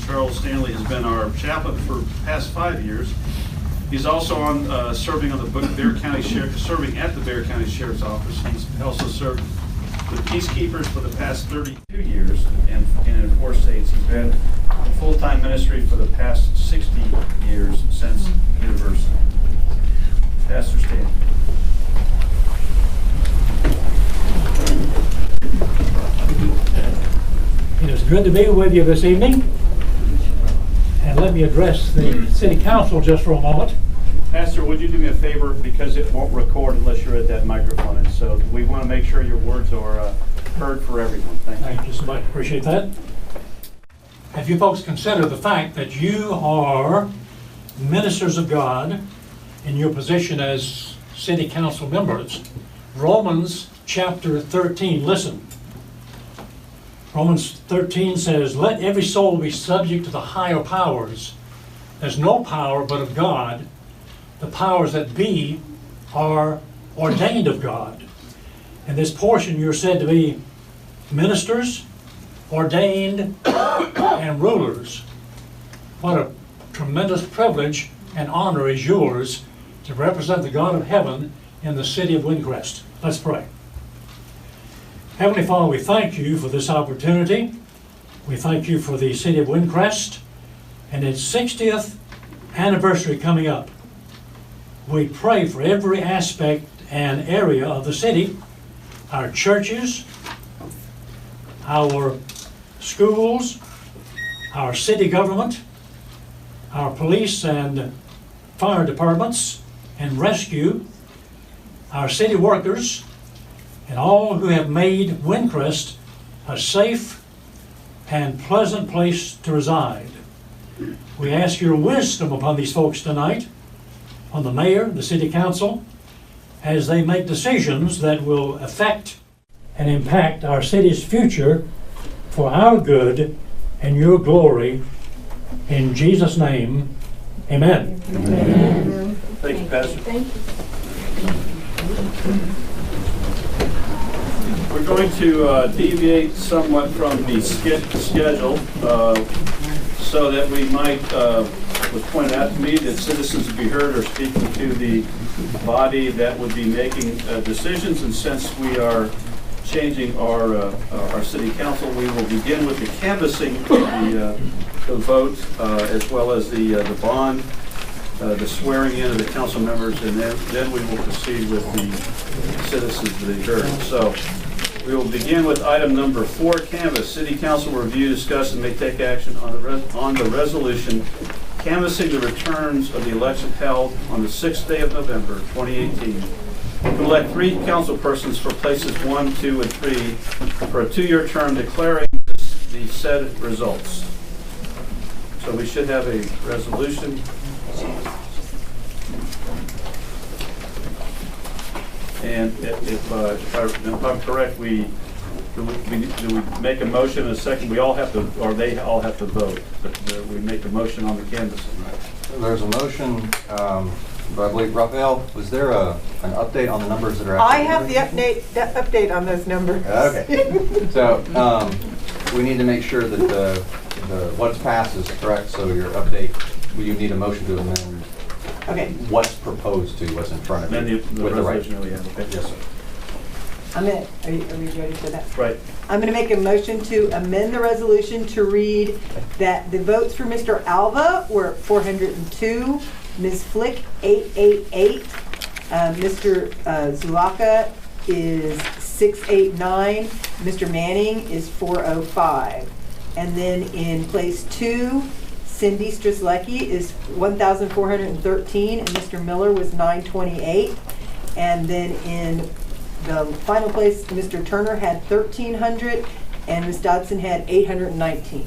Charles Stanley has been our chaplain for the past 5 years. He's also on serving at the Bexar County Sheriff's Office. He's also served with Peacekeepers for the past 32 years and in 4 states. He's been in full-time ministry for the past 60 years since university. Pastor Stanley. It is good to be with you this evening. And let me address the City Council just for a moment. Pastor, would you do me a favor, because it won't record unless you're at that microphone, and so we want to make sure your words are heard for everyone. Thank you so much. Appreciate that. Have you folks considered the fact that you are ministers of God in your position as City Council members? Romans chapter 13, listen. Romans 13 says, "Let every soul be subject to the higher powers. There's no power but of God. The powers that be are ordained of God." In this portion, you're said to be ministers, ordained, and rulers. What a tremendous privilege and honor is yours to represent the God of heaven in the city of Windcrest. Let's pray. Heavenly Father, we thank you for this opportunity. We thank you for the city of Windcrest and its 60th anniversary coming up. We pray for every aspect and area of the city, our churches, our schools, our city government, our police and fire departments and rescue, our city workers, and all who have made Windcrest a safe and pleasant place to reside. We ask your wisdom upon these folks tonight, on the mayor, the city council, as they make decisions that will affect and impact our city's future for our good and your glory. In Jesus' name, amen. Amen. Thank you, Pastor. Thank you. We're going to deviate somewhat from the schedule so that we might, was pointed out to me, that citizens would be heard or speaking to the body that would be making decisions. And since we are changing our city council, we will begin with the canvassing of the vote as well as the bond, the swearing in of the council members, and then we will proceed with the citizens to be heard. So we will begin with item number 4, canvass. City council will review, discuss, and may take action on the resolution canvassing the returns of the election held on the 6th day of November 2018 to elect 3 council persons for places 1, 2, and 3 for a 2-year term, declaring the said results. So we should have a resolution. And if I'm correct, do we make a motion in a second? We all have to, or they all have to vote. But we make a motion on the canvassing, right? There's a motion, but I believe, Raphael, was there an update on the numbers that are I have the update on those numbers. Okay. So we need to make sure that what's passed is correct. So your update, you need a motion to amend. Okay. What's proposed to what's in front of you with the resolution we have. Okay. Yes, sir. Are we ready for that? Right. I'm going to make a motion to amend the resolution to read that the votes for Mr. Alva were 402, Ms. Flick 888, Mr. Zulaka is 689, Mr. Manning is 405, and then in place 2, Cindy Strzelecki is 1,413, and Mr. Miller was 928. And then in the final place, Mr. Turner had 1,300, and Ms. Dodson had 819.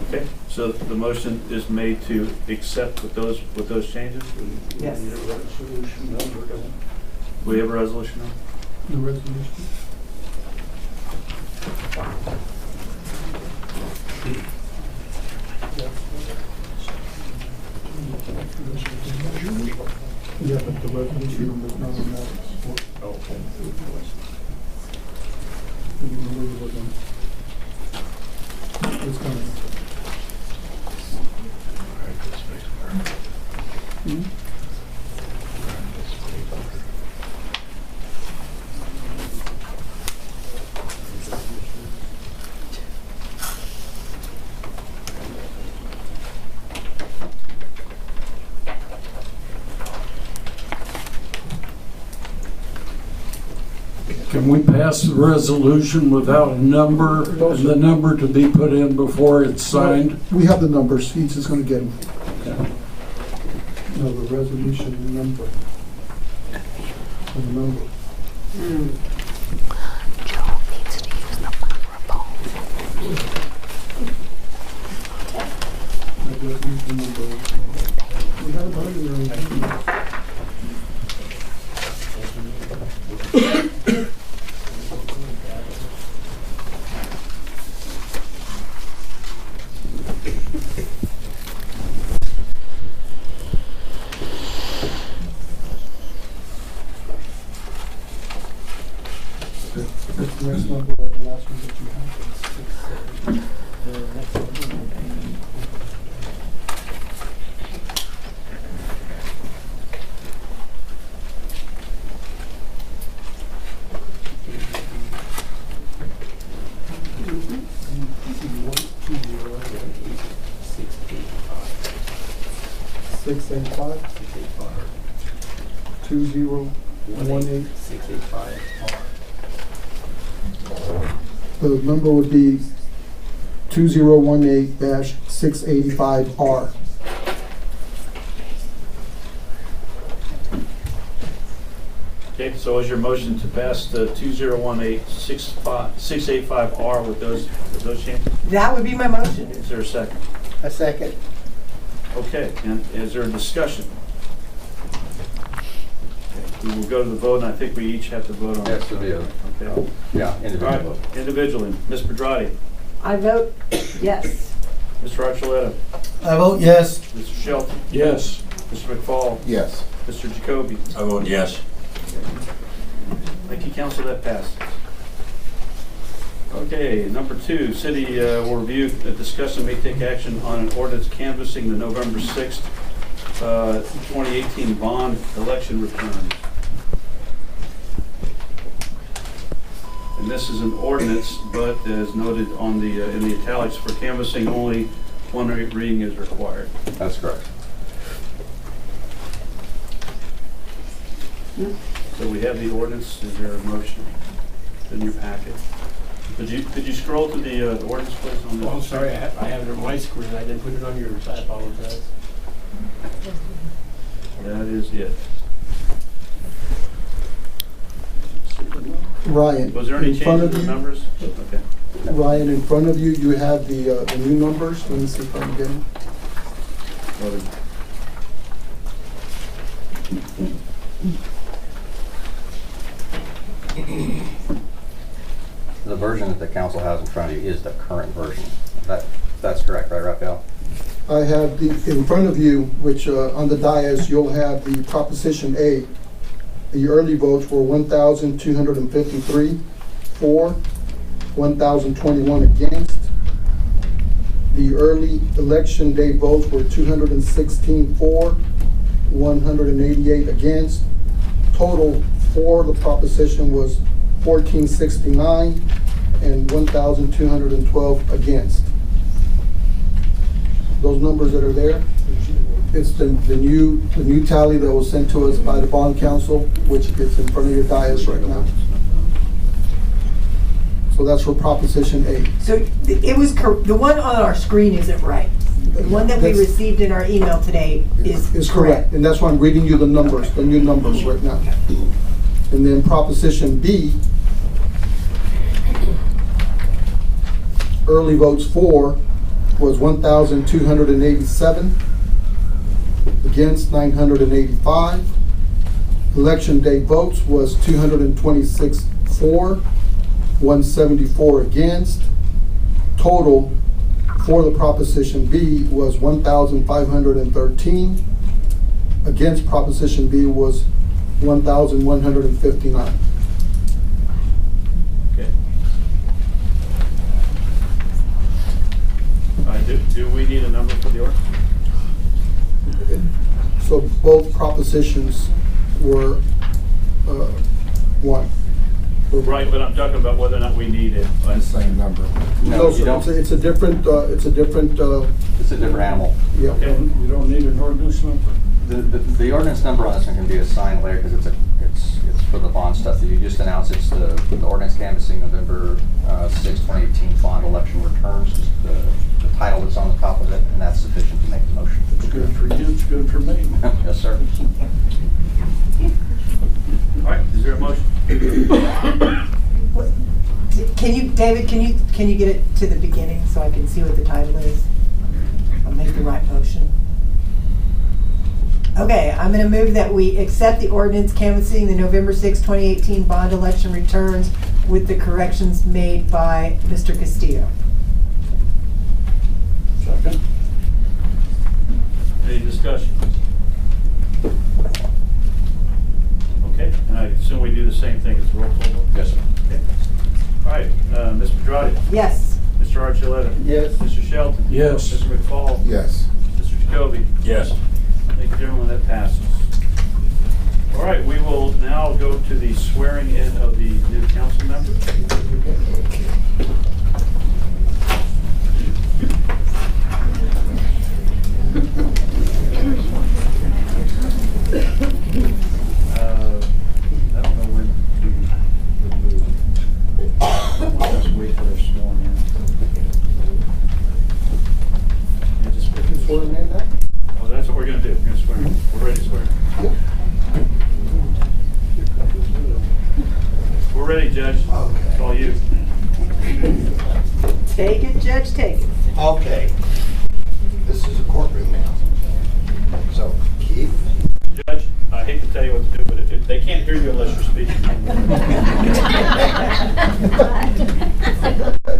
Okay. So the motion is made to accept with those changes. Yes. We need a resolution number. We have a resolution number. The resolution. Yeah, but the resolution number is not on that. Okay. Can we pass the resolution without a number, and the number to be put in before it's signed? We have the numbers, he's just gonna get them. No, the resolution number. The number. The resolution number. We have it there. That's the next number of the last one that you have. 685 2018. 685. The number would be 2018-685R. Okay, so is your motion to pass the 2018-685R with those changes? That would be my motion. Is there a second? A second. Okay, and is there a discussion? Okay, we will go to the vote, and I think we each have to vote on it. Yes, to be a, Okay. yeah, All individual right, vote. individually. Ms. Pedrotti, I vote yes. Mr. Archuleta, I vote yes. Mr. Shelton, Yes. Mr. McFall, Yes. Mr. Jacoby. I vote yes. Thank you, council, that passes. Okay, number 2, city will review, discuss and may take action on an ordinance canvassing the November 6th, 2018 bond election returns. And this is an ordinance, but as noted on the, in the italics, for canvassing only one reading is required. That's correct. So we have the ordinance. Is there a motion in your packet? Could you scroll to the ordinance, please? On the Oh, I'm sorry, I have it on my screen, I didn't put it on yours, I apologize. That is it. Ryan, Was there any in front changes of in you, numbers? Okay. Ryan, in front of you, you have the new numbers. Let me see if I can get them. Voted. The version that the council has in front of you is the current version. That's correct, right, Raphael? I have the, in front of you, which on the dais, you'll have the Proposition A. The early votes were 1,253 for, 1,021 against. The early election day votes were 216 for, 188 against. Total for the proposition was 1,469 and 1,212 against. Those numbers that are there, it's the new tally that was sent to us by the bond council, which is in front of your dais right now. So that's for Proposition A. So it was, the one on our screen isn't right. The one that we That's- received in our email today is correct. And that's why I'm reading you the numbers, the new numbers right now. And then Proposition B, early votes for was 1,287, against 985. Election day votes was 226 for, 174 against. Total for the Proposition B was 1,513. Against Proposition B was 1,159. Okay. Do we need a number for the ordinance? So both propositions were one. Right, but I'm talking about whether or not we need it. Same number. No, you sir, don't. it's a different, It's a different animal. yeah. Okay. You don't need an ordinance number? The ordinance number on this one can be assigned later because it's for the bond stuff that you just announced. It's the ordinance canvassing November 6, 2018 bond election returns, just the title that's on the top of it, and that's sufficient to make the motion. It's good for you, it's good for me. Yes, sir. All right, is there a motion? Can you, David, can you get it to the beginning so I can see what the title is? I'll make the right motion. Okay, I'm going to move that we accept the ordinance canvassing the November 6, 2018 bond election returns with the corrections made by Mr. Castillo. Second. Any discussion? Okay, and I assume we do the same thing as the roll call vote? Yes, sir. Okay. All right, Ms. Pedrotti? Yes. Mr. Archuleta? Yes. Mr. Shelton? Yes. Mr. McFall? Yes. Mr. Jacoby? Yes. Thank you, gentlemen, that passes. All right, we will now go to the swearing in of the new council members. I don't know when to remove. Let's wait for their sworn in. You just wait. Swearing in now? Oh, that's what we're gonna do. We're gonna swear. We're ready to swear. We're ready, Judge. It's all you. Take it, Judge, take it. Okay. This is a courtroom now. So, Keith? Judge, I hate to tell you what to do, but they can't hear you unless you're speaking.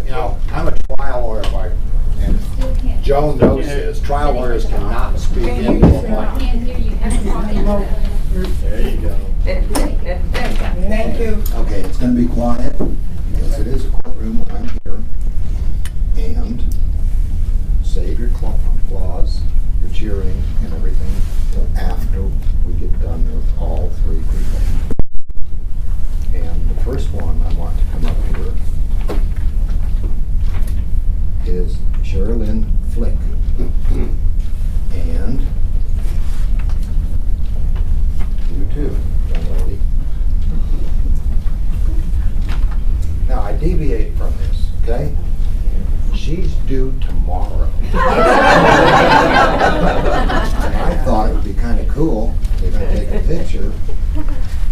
You know, I'm a trial lawyer, and Joan knows this. Trial lawyers cannot speak into a mic. There you go. Thank you. Okay, it's going to be quiet, because it is a courtroom when I'm here. And save your applause, your cheering, and everything after we get done with all three people. And the first one I want to come up here is Sherilyn Flick. And you too, young lady. Now, I deviate from this, okay? She's due tomorrow. And I thought it would be kind of cool, if I take a picture,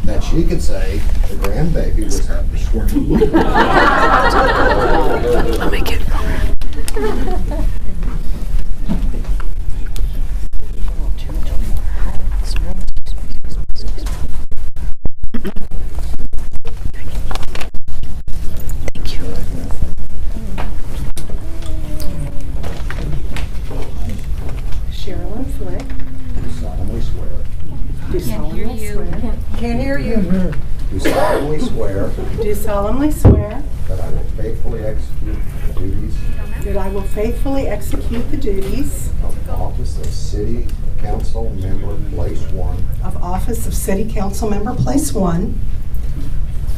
that she could say the grandbaby was at the school. I'll make it. Sherilyn Flick. Do solemnly swear. Do solemnly swear. Can't hear you. Do solemnly swear Do solemnly swear that I will faithfully execute the duties that I will faithfully execute the duties of office of City Council Member, Place 1 of office of City Council Member, Place 1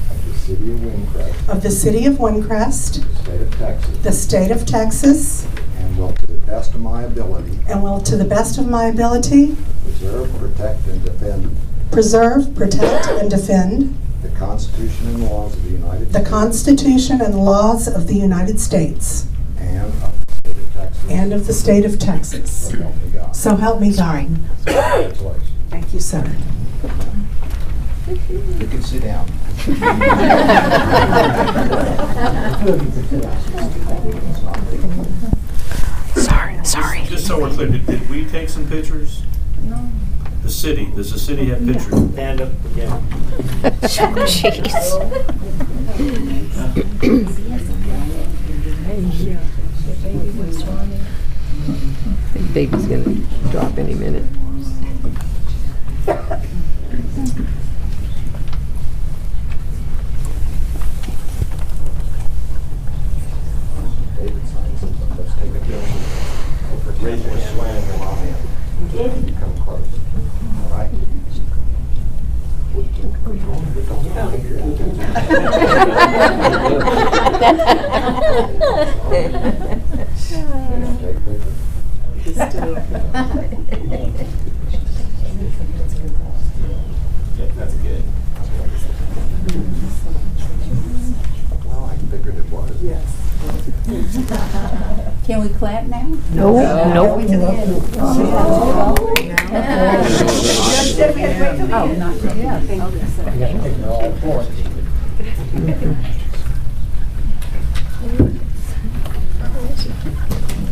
of the City of Windcrest, of the City of Windcrest, State of Texas, the State of Texas, and will to the best of my ability and will to the best of my ability preserve, protect, and defend preserve, protect, and defend the Constitution and laws of the United the States Constitution and laws of the United States and of the State of Texas. and of the State of Texas. So help me God. So help me God. Congratulations. Thank you, sir. You can sit down. Sorry. Just so we're clear, did we take some pictures? No. The city, does the city have pictures? Stand up again. Baby's gonna drop any minute. David signs it, but let's take a picture. Raise your hand when you're on in. Come close. All right? Take a picture. That's good. we clap now? Nope. We to the end. Judge said we had to wait till the Oh, end. not yet.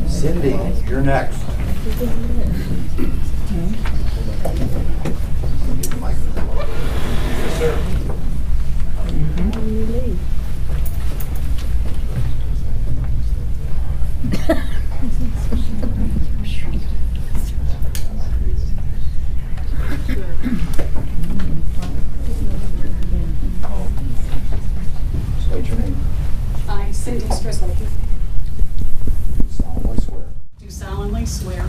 Cindy, you're next. Yes, sir. State your name. I, Cindy Strisley, Solemnly swear. do solemnly swear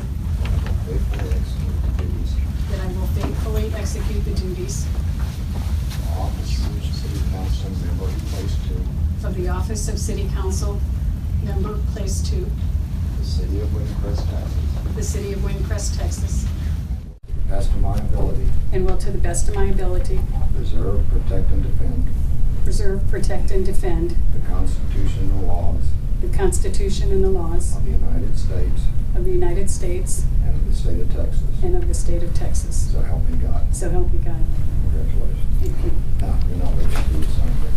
Faithfully execute the duties that I will faithfully execute the duties of office of City Council Member, Place 2, of the office of City Council Member, Place 2, the City of Windcrest, Texas, the City of Windcrest, Texas, to the best of my ability, and will to the best of my ability preserve, protect, and defend preserve, protect, and defend the Constitution and laws the Constitution and the laws of the United States of the United States and of the state of Texas. and of the state of Texas. So help me God. So help me God. Congratulations. Thank you. Now, you're not ready to do something.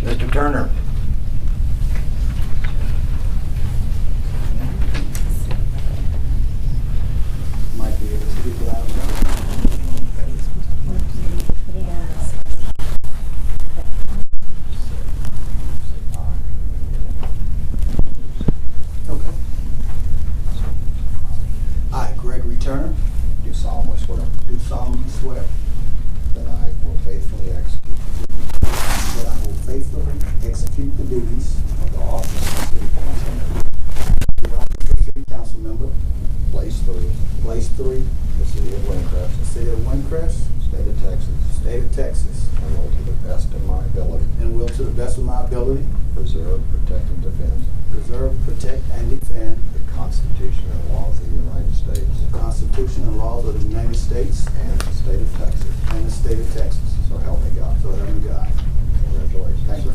Mr. Turner. Might be able to speak loud Okay. I, Gregory Turner, Do solemnly swear do solemnly swear that I will faithfully execute that I will faithfully execute the duties the office of City Council Member, of the office of City Council Member, Place 3, Place 3, the City of Windcrest, the City of Windcrest, State of Texas, State of Texas, and will to the best of my ability and will to the best of my ability preserve, protect, and defend preserve, protect, and defend the Constitution and laws of the United States the Constitution and laws of the United States and the state of Texas. and the State of Texas. So help me God. So help me God. Congratulations. Thank you.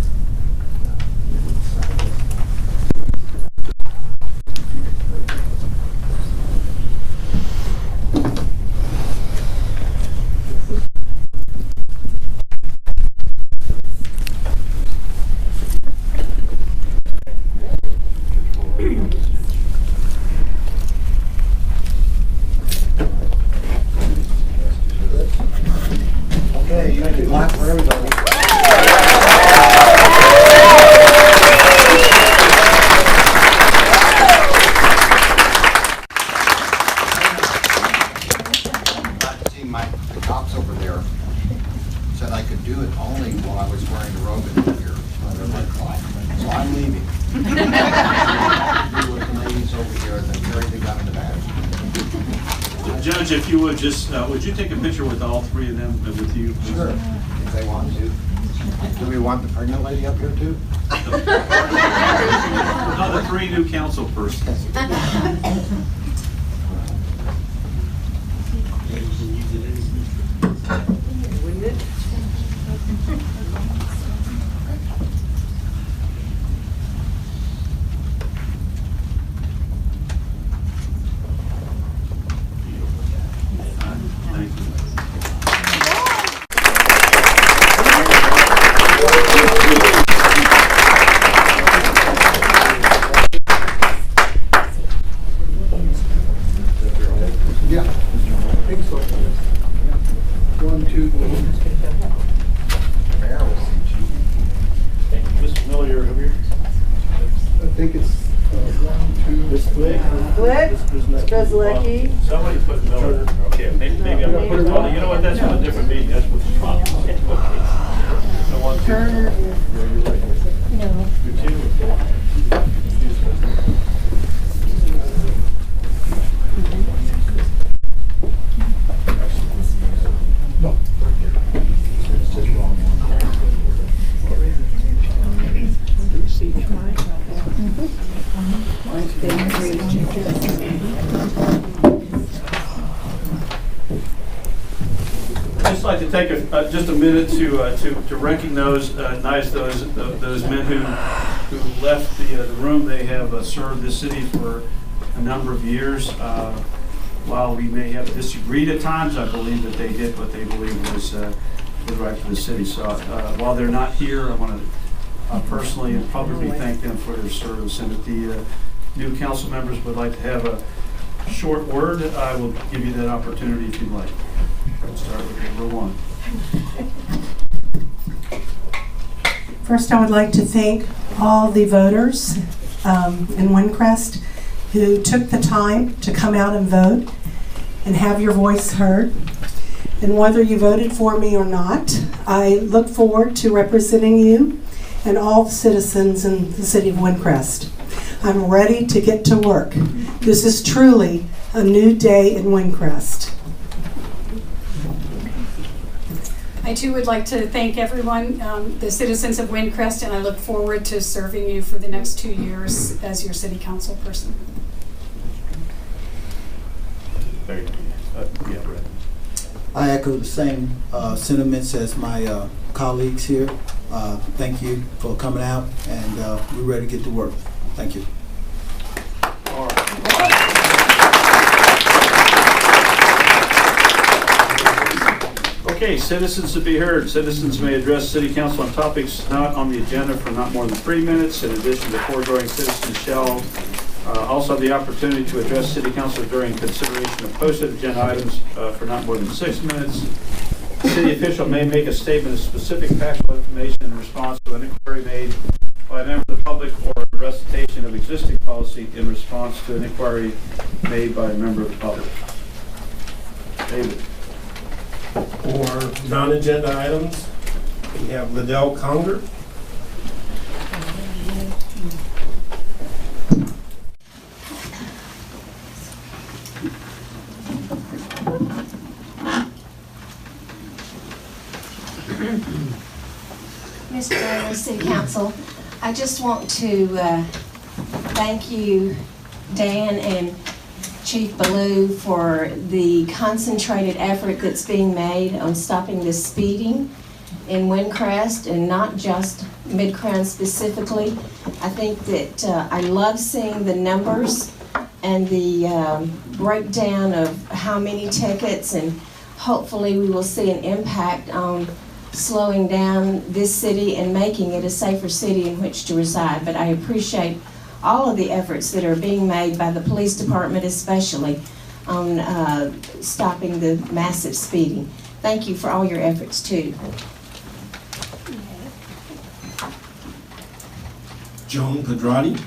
Okay, thank you. Clap for everybody. Glad to see the cops over there said I could do it only while I was wearing a robe in here. So I'm leaving. Do with the ladies over here that carry the gun in the back. Judge, if you would just, would you take a picture with all three of them, with you? Sure, if they want to. Do we want the pregnant lady up here too? No, the three new council persons. Wouldn't it? Thank you. Yeah. I think so. 1, 2, 3. Mayor will see you. Mr. Miller, you're over here. I think it's 1, 2. This Flick? Flick, Strzelecki. Somebody put Miller. Okay, maybe I'm, well, you know what, that's from a different meeting, that's what's the problem. Okay. So 1, 2. Turner. No. You two? I'd just like to take just a minute to recognize those men who left the room. They have served this city for a number of years. While we may have disagreed at times, I believe that they did what they believed was right for the city. So while they're not here, I want to personally and publicly thank them for their service. And if the new council members would like to have a short word, I will give you that opportunity if you'd like. We'll start with number 1. First, I would like to thank all the voters in Windcrest who took the time to come out and vote and have your voice heard. And whether you voted for me or not, I look forward to representing you and all the citizens in the city of Windcrest. I'm ready to get to work. This is truly a new day in Windcrest. I too would like to thank everyone, the citizens of Windcrest, and I look forward to serving you for the next 2 years as your city council person. Very good. Yeah, Brett. I echo the same sentiments as my colleagues here. Thank you for coming out, and we're ready to get to work. Thank you. All right. Okay, citizens to be heard. Citizens may address City Council on topics not on the agenda for not more than 3 minutes. In addition, the foregoing citizens shall also have the opportunity to address City Council during consideration of posted agenda items for not more than 6 minutes. The city official may make a statement of specific factual information in response to an inquiry made by a member of the public or a recitation of existing policy in response to an inquiry made by a member of the public. David. For non-agenda items, we have Liddell Conger. Mr. Mayor, City Council, I just want to thank you, Dan and Chief Ballou, for the concentrated effort that's being made on stopping this speeding in Windcrest, and not just Mid-Crown specifically. I think that I love seeing the numbers and the breakdown of how many tickets, and hopefully we will see an impact on slowing down this city and making it a safer city in which to reside. But I appreciate all of the efforts that are being made by the police department, especially on stopping the massive speeding. Thank you for all your efforts too. Joan Pedrotti.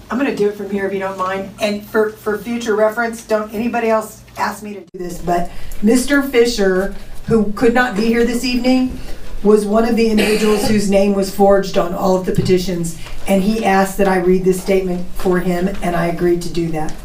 I'm going to do it from here if you don't mind. And for future reference, don't anybody else ask me to do this, but Mr. Fisher, who could not be here this evening, was one of the individuals whose name was forged on all of the petitions, and he asked that I read this statement for him, and I agreed to do that.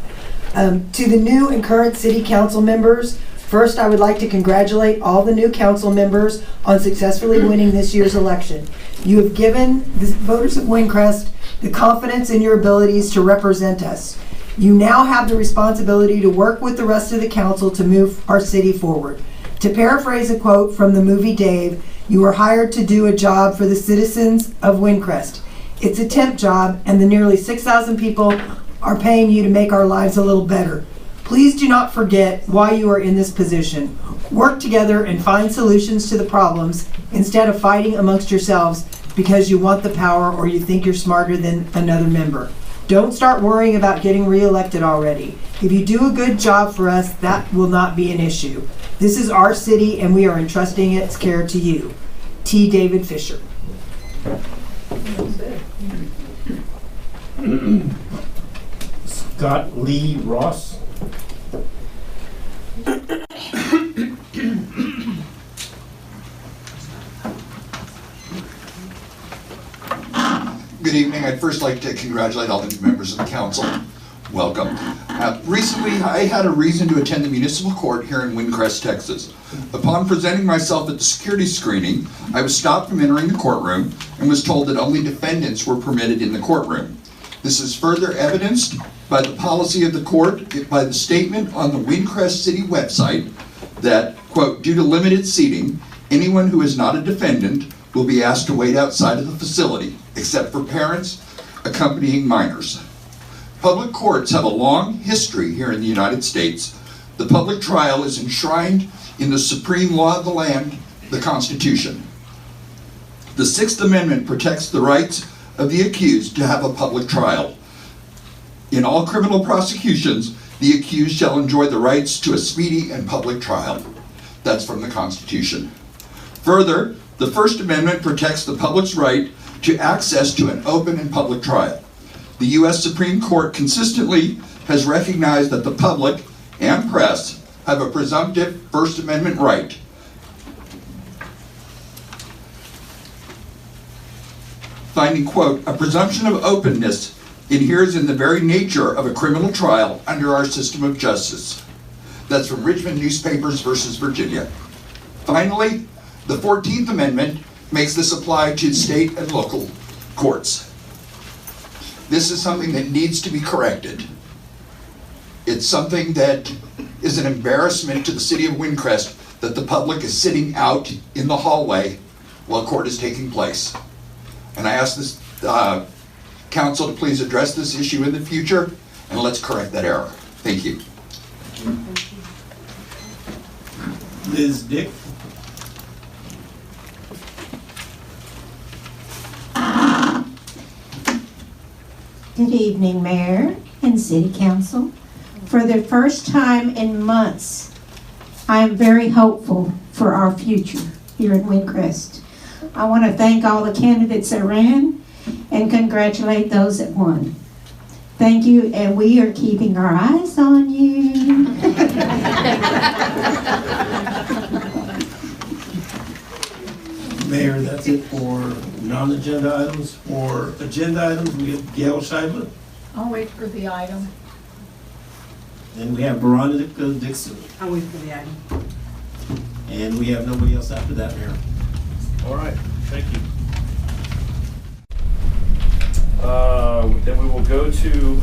To the new and current city council members, first I would like to congratulate all the new council members on successfully winning this year's election. You have given the voters of Windcrest the confidence in your abilities to represent us. You now have the responsibility to work with the rest of the council to move our city forward. To paraphrase a quote from the movie Dave, you were hired to do a job for the citizens of Windcrest. It's a temp job, and the nearly 6,000 people are paying you to make our lives a little better. Please do not forget why you are in this position. Work together and find solutions to the problems instead of fighting amongst yourselves because you want the power or you think you're smarter than another member. Don't start worrying about getting reelected already. If you do a good job for us, that will not be an issue. This is our city and we are entrusting its care to you. T. David Fisher. Scott Lee Ross. Good evening. I'd first like to congratulate all the new members of the council. Welcome. Recently, I had a reason to attend the municipal court here in Windcrest, Texas. Upon presenting myself at the security screening, I was stopped from entering the courtroom and was told that only defendants were permitted in the courtroom. This is further evidenced by the policy of the court, by the statement on the Windcrest City website that, quote, due to limited seating, anyone who is not a defendant will be asked to wait outside of the facility, except for parents accompanying minors. Public courts have a long history here in the United States. The public trial is enshrined in the supreme law of the land, the Constitution. The Sixth Amendment protects the rights of the accused to have a public trial. In all criminal prosecutions, the accused shall enjoy the rights to a speedy and public trial. That's from the Constitution. Further, the First Amendment protects the public's right to access to an open and public trial. The U.S. Supreme Court consistently has recognized that the public and press have a presumptive First Amendment right finding, quote, a presumption of openness inheres in the very nature of a criminal trial under our system of justice. That's from Richmond Newspapers versus Virginia. Finally, the 14th Amendment makes this apply to state and local courts. This is something that needs to be corrected. It's something that is an embarrassment to the city of Windcrest that the public is sitting out in the hallway while court is taking place. And I ask this council to please address this issue in the future, and let's correct that error. Thank you. Liz Dick. Good evening, Mayor and City Council. For the first time in months, I am very hopeful for our future here in Windcrest. I want to thank all the candidates that ran and congratulate those that won. Thank you, and we are keeping our eyes on you. Mayor, that's it for non-agenda items. For agenda items, we have Gail Scheibler, I'll wait for the item. and we have Veronica Dixon, I'll wait for the item. and we have nobody else after that, Mayor. All right, thank you. Then we will go to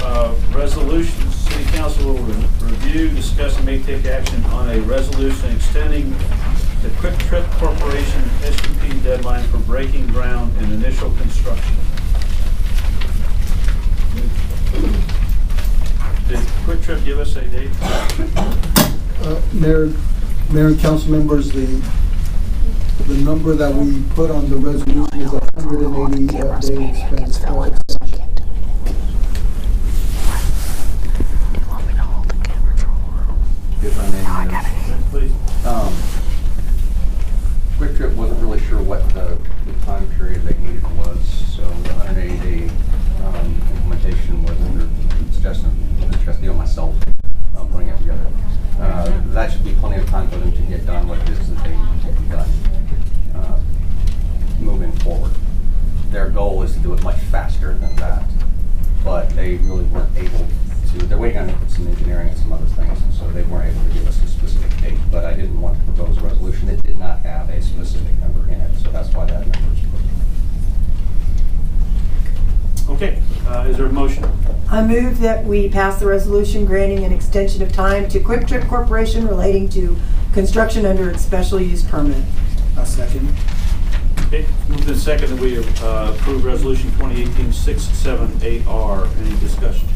resolutions. City Council will review, discuss, and may take action on a resolution extending the Quick Trip Corporation SUP deadline for breaking ground and initial construction. Did Quick Trip give us a date? Mayor and council members, the number that we put on the resolution is 180 day expense. If I may, Please. Quick Trip wasn't really sure what the time period they needed was, so the 180-day implementation was under suggestion of Trustee and myself putting it together. That should be plenty of time for them to get done what it is that they need to be done moving forward. Their goal is to do it much faster than that, but they really weren't able to. They're waiting on some engineering and some other things, and so they weren't able to give us a specific date. But I didn't want to propose a resolution that did not have a specific number in it, so that's why that number is put. Okay, is there a motion? I move that we pass the resolution granting an extension of time to Quick Trip Corporation relating to construction under its special use permit. I second. Okay, moved and second that we approve resolution 2018-678R. Any discussion?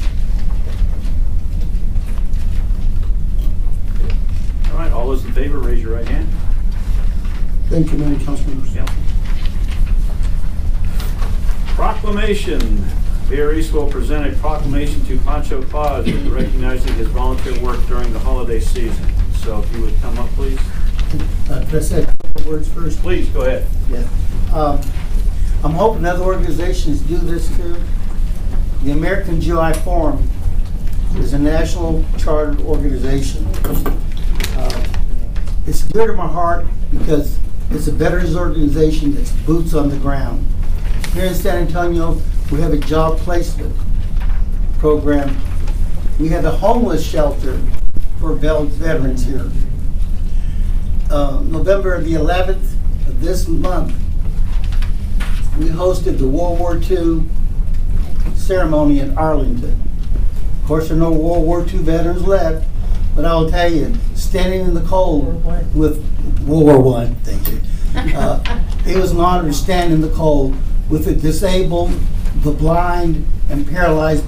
All right, all those in favor, raise your right hand. Thank you, Mayor and council members. Yeah. Proclamation. We Mayor East will present a proclamation to Pancho Claus recognizing his volunteer work during the holiday season. So if you would come up, please. Could I say a couple words first? Please, go ahead. Yeah. I'm hoping other organizations do this too. The American GI Forum is a national chartered organization. It's dear to my heart because it's a veterans organization that's boots on the ground. Here in San Antonio, we have a job placement program. We have a homeless shelter for veterans here. November the 11th of this month, we hosted the World War II ceremony in Arlington. Of course, there are no World War II veterans left, but I will tell you, standing in the cold with World War I, thank you. It was an honor to stand in the cold with the disabled, the blind, and paralyzed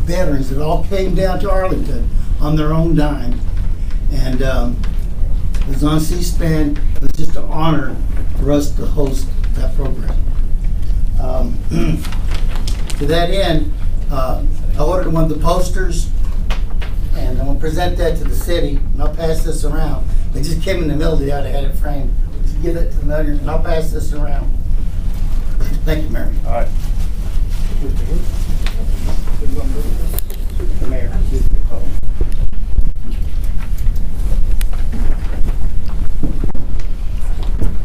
veterans that all came down to Arlington on their own dime. And it was on C-SPAN. It was just an honor for us to host that program. To that end, I ordered one of the posters, and I'm going to present that to the city, and I'll pass this around. They just came in the middle of the day, I had it framed. Just give it to the mayor, and I'll pass this around. Thank you, Mayor. All right. The mayor.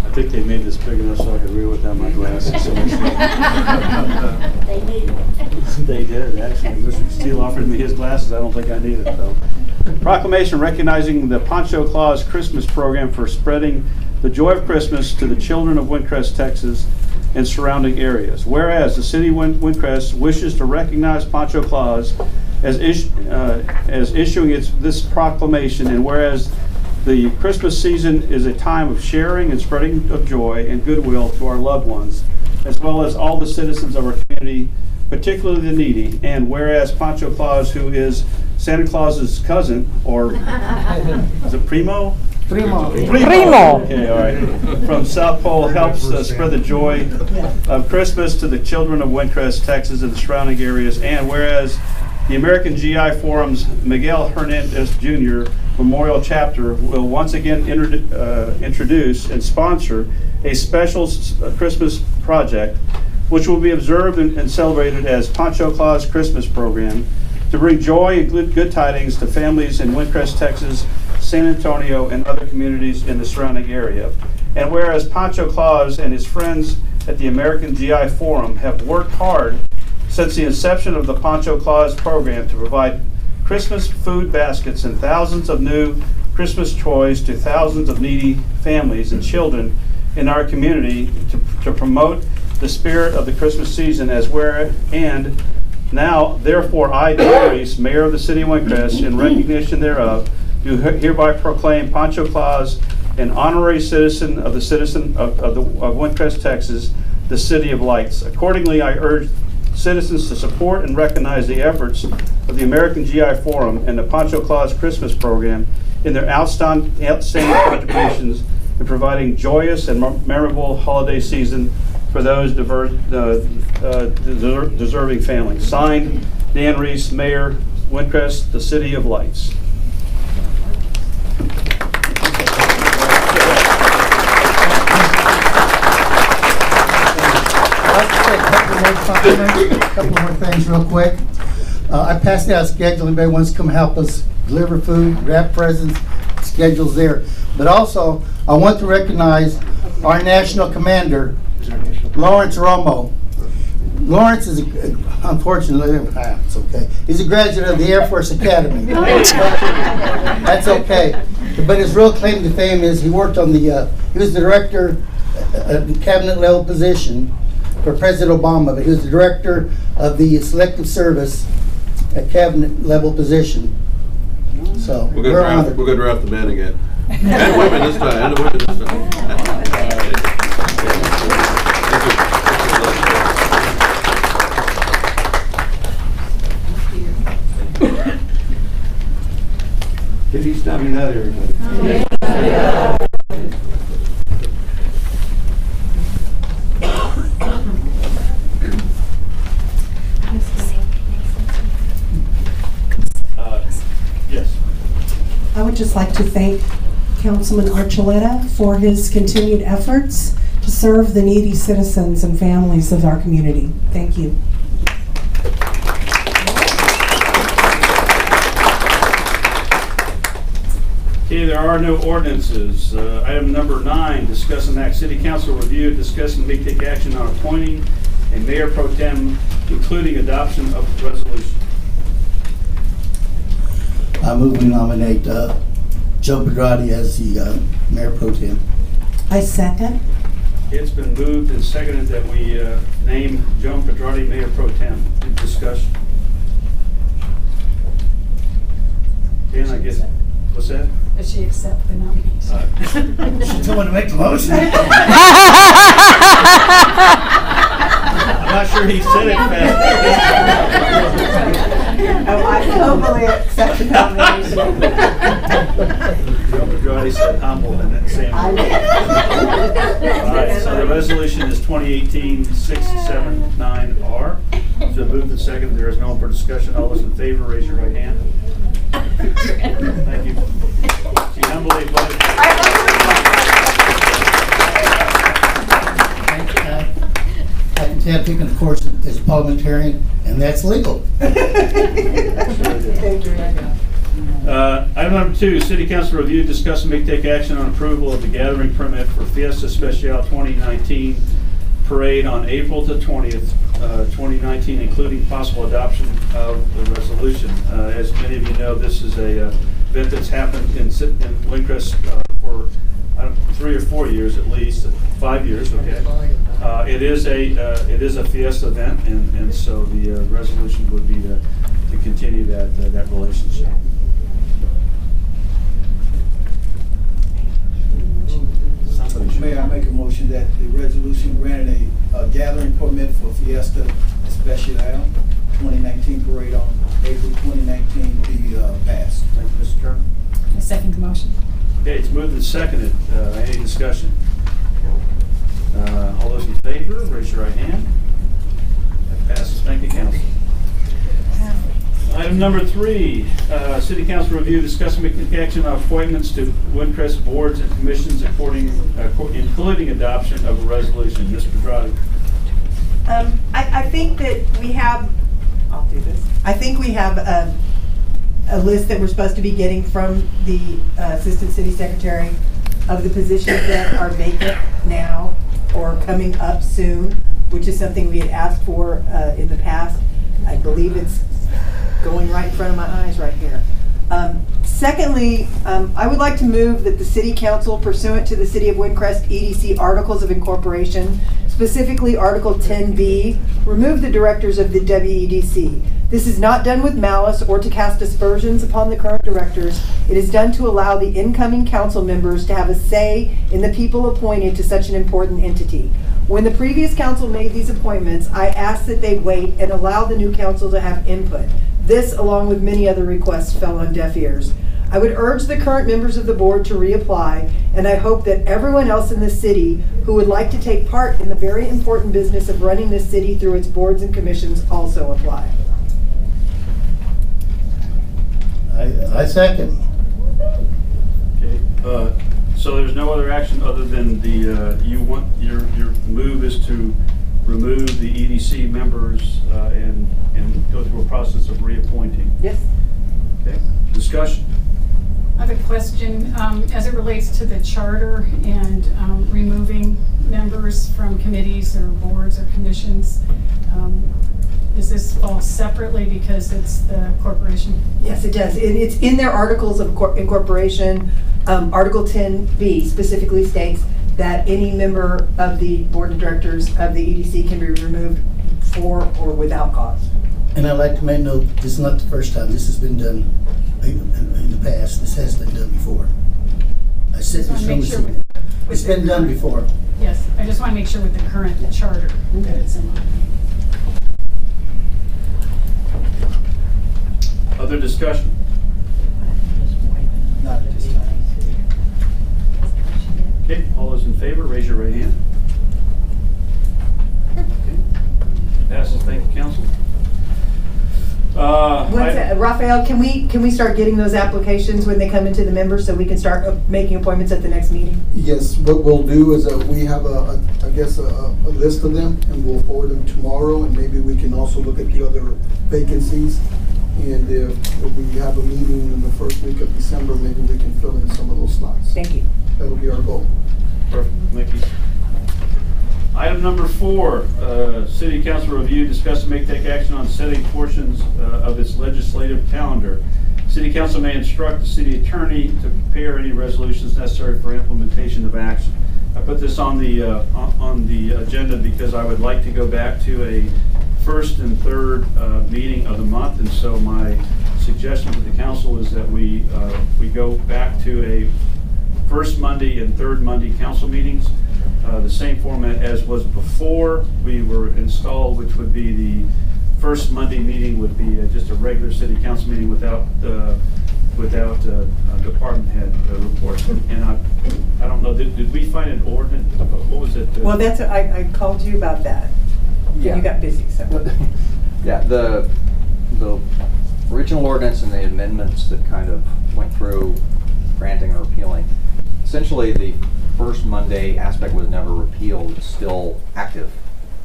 I think they made this big enough so I could read without my glasses. They need it. They did, actually. Mr. Steele offered me his glasses. I don't think I need it, though. Proclamation recognizing the Pancho Claus Christmas program for spreading the joy of Christmas to the children of Windcrest, Texas, and surrounding areas. Whereas the city of Windcrest wishes to recognize Pancho Claus as issuing this proclamation, and whereas the Christmas season is a time of sharing and spreading of joy and goodwill to our loved ones, as well as all the citizens of our community, particularly the needy. And whereas Pancho Claus, who is Santa Claus's cousin, or is it Primo? Primo. Okay, all right. From South Pole, helps spread the joy of Christmas to the children of Windcrest, Texas, and the surrounding areas. And whereas the American GI Forum's Miguel Hernandez Jr. Memorial Chapter will once again introduce and sponsor a special Christmas project, which will be observed and celebrated as Pancho Claus Christmas Program, to bring joy and good tidings to families in Windcrest, Texas, San Antonio, and other communities in the surrounding area. And whereas Pancho Claus and his friends at the American GI Forum have worked hard since the inception of the Pancho Claus program to provide Christmas food baskets and thousands of new Christmas toys to thousands of needy families and children in our community to promote the spirit of the Christmas season and now, therefore, I, Mayor East, Mayor of the City of Windcrest, in recognition thereof, do hereby proclaim Pancho Claus an honorary citizen of Windcrest, Texas, the City of Lights. Accordingly, I urge citizens to support and recognize the efforts of the American GI Forum and the Pancho Claus Christmas Program in their outstanding contributions in providing joyous and memorable holiday season for those deserving families. Signed, Dan Reese, Mayor, Windcrest, the City of Lights. A couple more things real quick. I passed out a schedule. Anybody wants to come help us deliver food, wrap presents, schedule's there. But also, I want to recognize our national commander, Lawrence Romo. Lawrence is, unfortunately, it's okay. He's a graduate of the Air Force Academy. That's okay. But his real claim to fame is he worked on he was the director, cabinet level position for President Obama, but he was the director of the Selective Service at cabinet level position. So we're going to draft the men again. And women this time. And the women this time. Did he stop me that, everybody? Yeah. This is just like to thank Councilman Archuleta for his continued efforts to serve the needy citizens and families of our community. Thank you. Okay, there are no ordinances. Item number 9, discuss and act city council review, discuss and may take action on appointing a mayor pro tem, including adoption of the resolution. I move we nominate Joan Pedrotti as the Mayor Pro Tem. I second. It's been moved and seconded that we name Joan Pedrotti mayor pro tem. Any discussion? Dan, I guess, what's that? Does she accept the nomination? She told me to make the motion. I'm not sure he said it fast. Oh, I totally accept the nomination. Joan Pedrotti said humble in that same. All right, so the resolution is 2018-679R. So moved and seconded. There is no one for discussion. All those in favor, raise your right hand. Thank you. She humbly voted. I can tell picking the course as a parliamentarian, and that's legal. Thank you. Item number 2, City Council review, discuss and may take action on approval of the gathering permit for Fiesta Special 2019 parade on April the 20th, 2019, including possible adoption of the resolution. As many of you know, this is a event that's happened in Windcrest for 3 or 4 years at least, 5 years. Okay, it is a Fiesta event, and so the resolution would be to continue that relationship. Mayor, I make a motion that the resolution granting a gathering permit for Fiesta Special 2019 parade on April 2019 be passed. Thank you, Mr. Chairman. I second the motion. Okay, it's moved and seconded. Any discussion? All those in favor, raise your right hand. That passes. Thank you, Council. Item number 3, City Council review, discuss and make action on appointments to Windcrest boards and commissions including adoption of a resolution. Ms. Pedrotti. I think that we have, I'll do this. I think we have a list that we're supposed to be getting from the Assistant City Secretary of the positions that are vacant now or coming up soon, which is something we had asked for in the past. I believe it's going right in front of my eyes right here. Secondly, I would like to move that the City Council, pursuant to the City of Windcrest EDC Articles of Incorporation, specifically Article 10B, remove the directors of the WEDC. This is not done with malice or to cast aspersions upon the current directors. It is done to allow the incoming council members to have a say in the people appointed to such an important entity. When the previous council made these appointments, I asked that they wait and allow the new council to have input. This, along with many other requests, fell on deaf ears. I would urge the current members of the board to reapply, and I hope that everyone else in the city who would like to take part in the very important business of running this city through its boards and commissions also apply. I second. Okay. So there's no other action other than the your move is to remove the EDC members and go through a process of reappointing. Yes. Okay. Discussion. I have a question as it relates to the charter and removing members from committees or boards or commissions. Does this fall separately because it's the corporation? Yes, it does. It's in their Articles of Incorporation. Article 10B specifically states that any member of the board of directors of the EDC can be removed for or without cause. And I'd like to make note, this is not the first time. This has been done in the past. This has been done before. I said this from the it's been done before. Yes, I just want to make sure with the current charter that it's in line. Other discussion? Not at this time. Okay, all those in favor, raise your right hand. Okay. Passes. Thank you, Council. Raphael, can we start getting those applications when they come into the members so we can start making appointments at the next meeting? Yes, what we'll do is we have a list of them, and we'll forward them tomorrow, and maybe we can also look at the other vacancies. And if we have a meeting in the first week of December, maybe we can fill in some of those slots. Thank you. That'll be our goal. Perfect, thank you. Item number 4, City Council review, discuss and may take action on setting portions of its legislative calendar. City Council may instruct the city attorney to prepare any resolutions necessary for implementation of action. I put this on the agenda because I would like to go back to a first and third meeting of the month, and so my suggestion to the council is that we go back to a first Monday and third Monday council meetings. The same format as was before we were installed, which would be the first Monday meeting would be just a regular city council meeting without department head reports. And I don't know, did we find an ordinance? What was it? Well, I called you about that. Yeah. You got busy, so. Yeah, the original ordinance and the amendments that kind of went through granting or repealing, essentially the first Monday aspect was never repealed, it's still active.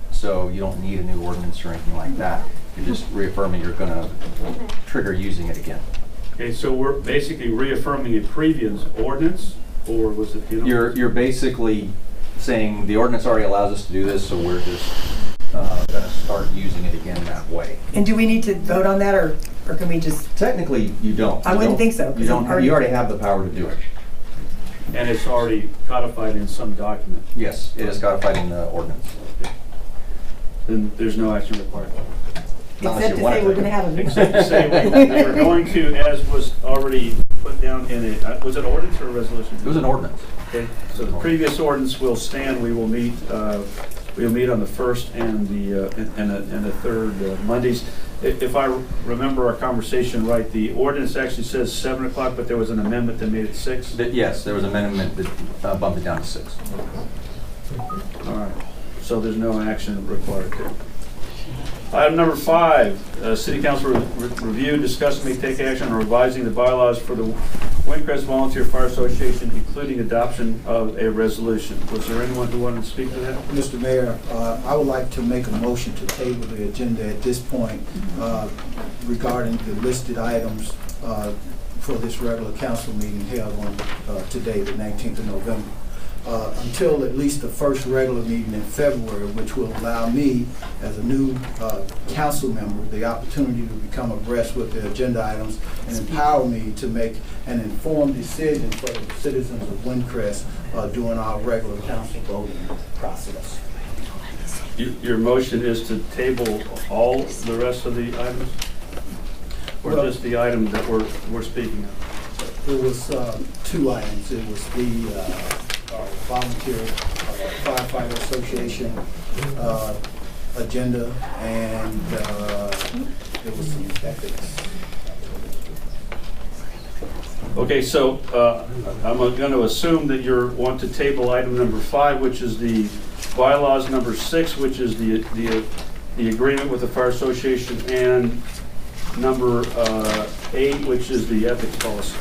So you don't need a new ordinance or anything like that. You're just reaffirming you're going to trigger using it again. Okay, so we're basically reaffirming a previous ordinance, or was it? You're basically saying the ordinance already allows us to do this, so we're just going to start using it again that way. And do we need to vote on that, or can we just? Technically, you don't. I wouldn't think so. You already have the power to do it. And it's already codified in some document? Yes, it is codified in the ordinance. Then there's no action required. Except to say we're going to have a meeting. Except to say we're going to, as was already put down in a, was it an ordinance or a resolution? It was an ordinance. Okay, so the previous ordinance will stand. We will meet on the first and the third Mondays. If I remember our conversation right, the ordinance actually says 7 o'clock, but there was an amendment that made it 6? Yes, there was an amendment that bumped it down to 6. All right, so there's no action required there. Item number 5, City Council review, discuss, may take action on revising the bylaws for the Windcrest Volunteer Fire Association, including adoption of a resolution. Was there anyone who wanted to speak to that? Mr. Mayor, I would like to make a motion to table the agenda at this point regarding the listed items for this regular council meeting held on today, the 19th of November. Until at least the first regular meeting in February, which will allow me, as a new council member, the opportunity to become abreast with the agenda items and empower me to make an informed decision for the citizens of Windcrest during our regular council voting process. Your motion is to table all the rest of the items? Or just the item that we're speaking of? It was 2 items. It was the Volunteer Firefighter Association agenda, and there was some ethics. Okay, so I'm going to assume that you want to table item number 5, which is the bylaws, number 6, which is the agreement with the Fire Association, and number 8, which is the ethics policy.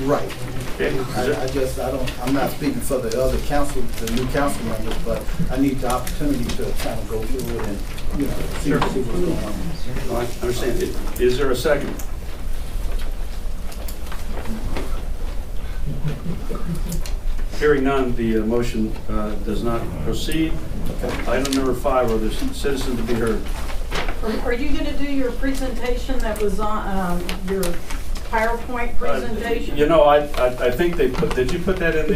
Right. Okay. I'm not speaking for the other council, the new council members, but I need the opportunity to kind of go through it and, see what's going on. I understand. Is there a second? Hearing none, the motion does not proceed. Item number 5, are there citizens to be heard? Are you going to do your presentation that was on your PowerPoint presentation? I think they put. Did you put that in the?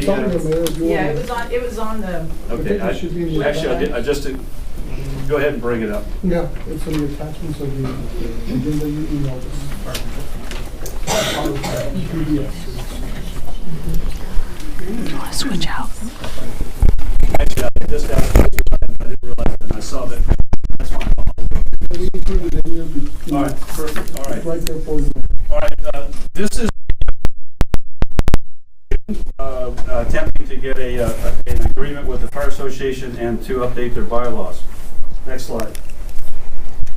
Yeah, it was on the. Okay. Actually, I just go ahead and bring it up. Yeah, it's on the attachments of the agenda you emailed us. You want to switch out? Actually, I just got it. I didn't realize that. I saw that. That's fine. All right. Perfect. All right. Right there for you. All right, this is attempting to get an agreement with the Fire Association and to update their bylaws. Next slide.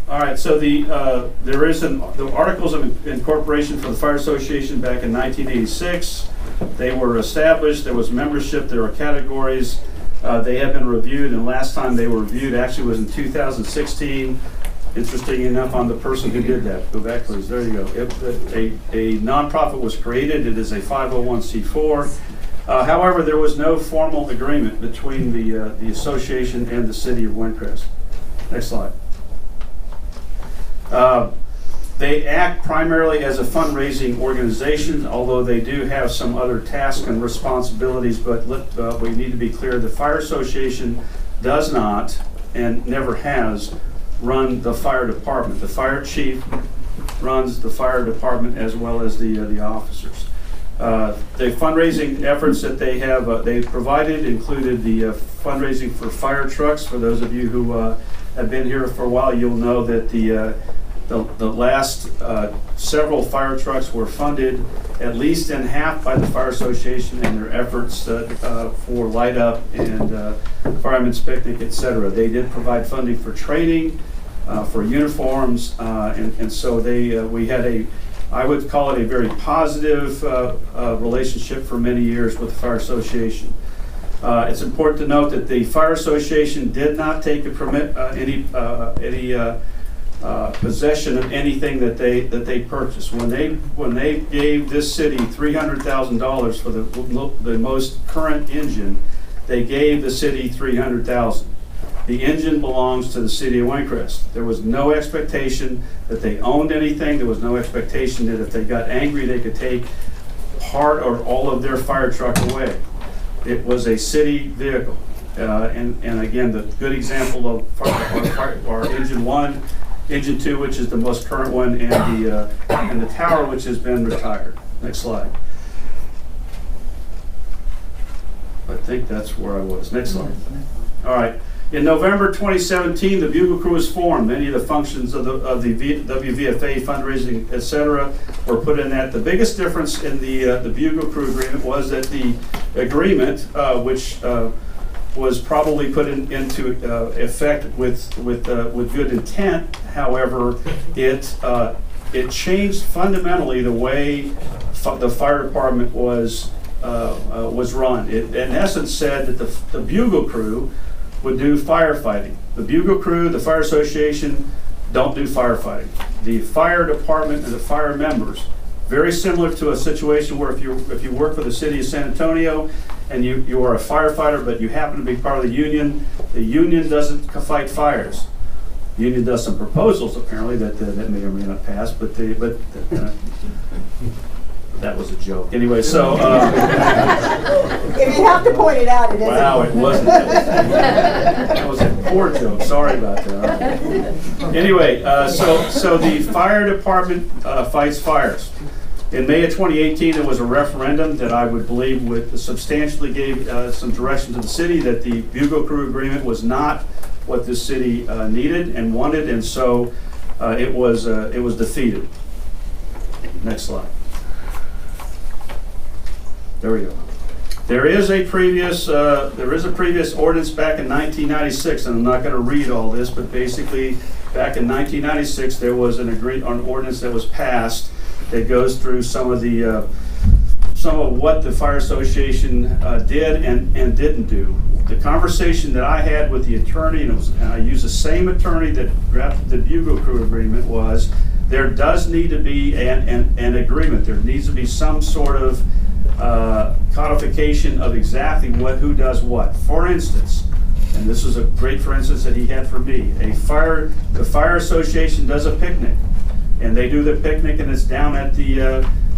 All right, so there is the Articles of Incorporation for the Fire Association back in 1986. They were established, there was membership, there were categories. They have been reviewed, and last time they were reviewed actually was in 2016. Interesting enough on the person who did that. Go back, please. There you go. A nonprofit was created. It is a 501c4. However, there was no formal agreement between the association and the city of Windcrest. Next slide. They act primarily as a fundraising organization, although they do have some other tasks and responsibilities, but we need to be clear, the Fire Association does not and never has run the fire department. The fire chief runs the fire department as well as the officers. The fundraising efforts that they have provided included the fundraising for fire trucks. For those of you who have been here for a while, you'll know that the last several fire trucks were funded at least in half by the Fire Association and their efforts for light up and fireman's picnic, etc. They did provide funding for training, for uniforms, and so we had I would call it a very positive relationship for many years with the Fire Association. It's important to note that the Fire Association did not take any possession of anything that they purchased. When they gave this city $300,000 for the most current engine, they gave the city $300,000. The engine belongs to the city of Windcrest. There was no expectation that they owned anything. There was no expectation that if they got angry, they could take part or all of their fire truck away. It was a city vehicle. And again, the good example of our engine 1, engine 2, which is the most current one, and the tower, which has been retired. Next slide. I think that's where I was. Next slide. All right. In November 2017, the Bugle Crew was formed. Many of the functions of the WVFA, fundraising, etc., were put in that. The biggest difference in the Bugle Crew agreement was that the agreement, which was probably put into effect with good intent. However, it changed fundamentally the way the fire department was run. It in essence said that the Bugle Crew would do firefighting. The Bugle Crew, the Fire Association, don't do firefighting. The fire department and the fire members, very similar to a situation where if you work for the city of San Antonio and you are a firefighter but you happen to be part of the union doesn't fight fires. The union does some proposals apparently that may or may not pass, but that was a joke. Anyway, so if you have to point it out, it isn't. Wow, it wasn't. That was a poor joke. Sorry about that. Anyway, so the fire department fights fires. In May of 2018, there was a referendum that I would believe substantially gave some direction to the city that the Bugle Crew agreement was not what the city needed and wanted, and so it was defeated. Next slide. There we go. There is a previous ordinance back in 1996, and I'm not going to read all this, but basically back in 1996 there was an ordinance that was passed that goes through some of what the Fire Association did and didn't do. The conversation that I had with the attorney, and I used the same attorney that drafted the Bugle Crew agreement, was there does need to be an agreement. There needs to be some sort of codification of exactly who does what. For instance, and this is a great for instance that he had for me, the Fire Association does a picnic, and they do the picnic and it's down at the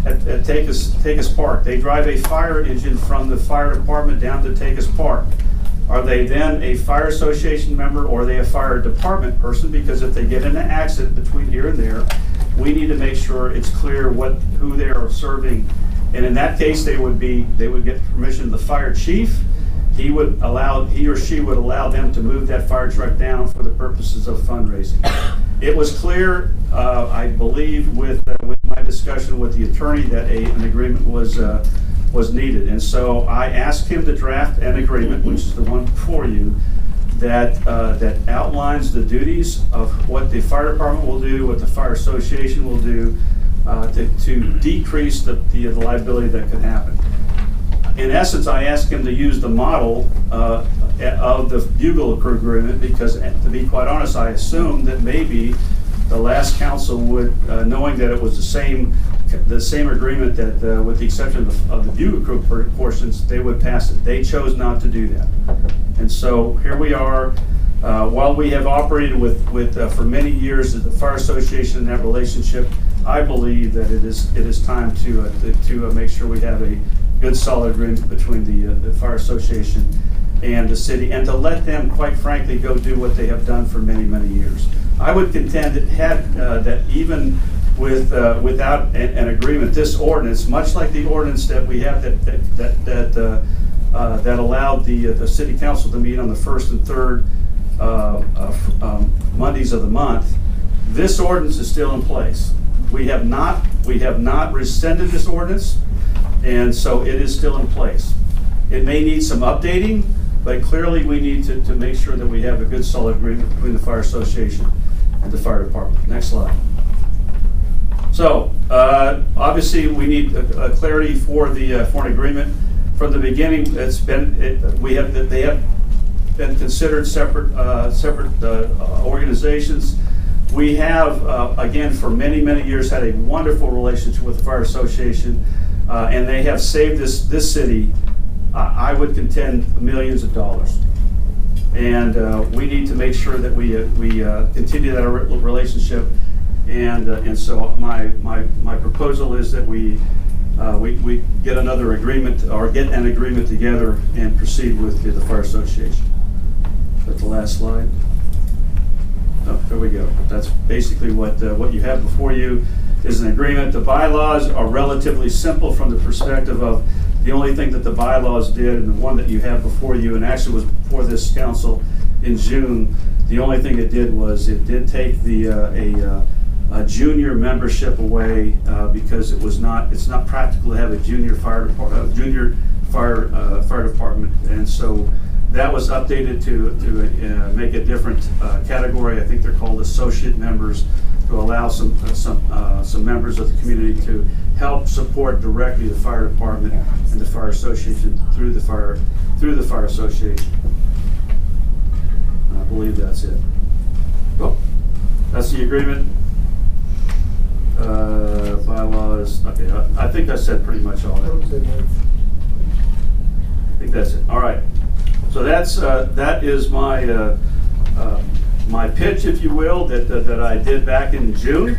at Takis Park. They drive a fire engine from the fire department down to Takis Park. Are they then a Fire Association member or are they a fire department person? Because if they get in an accident between here and there, we need to make sure it's clear who they are serving. And in that case, they would get permission of the fire chief. He or she would allow them to move that fire truck down for the purposes of fundraising. It was clear, I believe, with my discussion with the attorney that an agreement was needed. And so I asked him to draft an agreement, which is the one before you, that outlines the duties of what the fire department will do, what the fire association will do, to decrease the liability that could happen. In essence, I asked him to use the model of the bugle crew agreement because, to be quite honest, I assumed that maybe the last council would, knowing that it was the same agreement that, with the exception of the bugle crew portions, they would pass it. They chose not to do that, and so here we are. While we have operated with for many years as the fire association in that relationship, I believe that it is time to make sure we have a good solid agreement between the fire association and the city, and to let them, quite frankly, go do what they have done for many, many years. I would contend that even without an agreement, this ordinance, much like the ordinance that we have that allowed the city council to meet on the first and third Mondays of the month, this ordinance is still in place. We have not rescinded this ordinance, and so it is still in place. It may need some updating, but clearly we need to make sure that we have a good solid agreement between the fire association and the fire department. Next slide. So obviously we need clarity for an agreement. From the beginning, they have been considered separate organizations. We have again for many years had a wonderful relationship with the fire association, and they have saved this city. I would contend millions of dollars, and we need to make sure that we continue that relationship. And so my proposal is that we get another agreement, or get an agreement together and proceed with the fire association. That's the last slide. Oh, there we go. That's basically what you have before you is an agreement. The bylaws are relatively simple from the perspective of the only thing that the bylaws did, and the one that you have before you, and actually was before this council in June, the only thing it did was it did take a junior membership away because it's not practical to have a junior fire department, and so that was updated to make a different category. I think they're called associate members, to allow some members of the community to help support directly the fire department and the fire association through the fire association. I believe that's it. Oh, that's the agreement. Bylaws. Okay, I think I said pretty much all that. I think that's it. All right. So that is my my pitch, if you will, that I did back in June.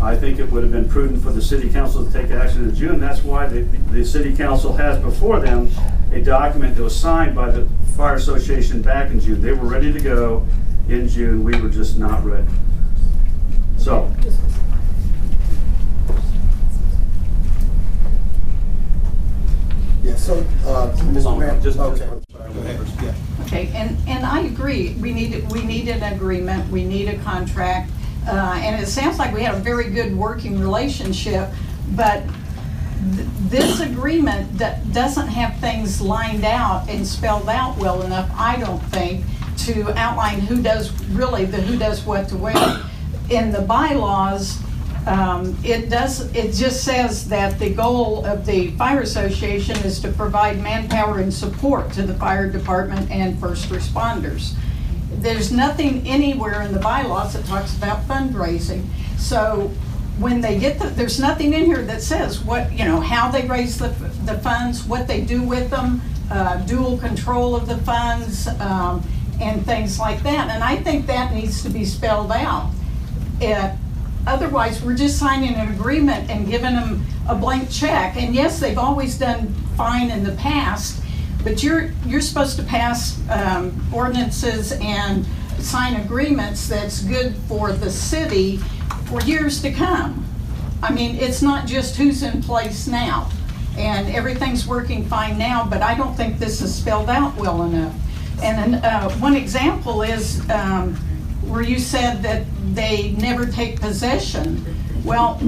I think it would have been prudent for the city council to take action in June. That's why the city council has before them a document that was signed by the fire association back in June. They were ready to go in June. We were just not ready. So. Yeah, so, Ms. Grant, Okay, and I agree. We need an agreement. We need a contract, and it sounds like we have a very good working relationship. But this agreement that doesn't have things lined out and spelled out well enough, I don't think, to outline who does what to where. In the bylaws, it just says that the goal of the fire association is to provide manpower and support to the fire department and first responders. There's nothing anywhere in the bylaws that talks about fundraising. So when they get there's nothing in here that says how they raise the funds, what they do with them, dual control of the funds, and things like that. And I think that needs to be spelled out. Otherwise, we're just signing an agreement and giving them a blank check. And yes, they've always done fine in the past, but you're supposed to pass ordinances and sign agreements that's good for the city for years to come. I mean, it's not just who's in place now. And everything's working fine now, but I don't think this is spelled out well enough. And one example is where you said that they never take possession. Well,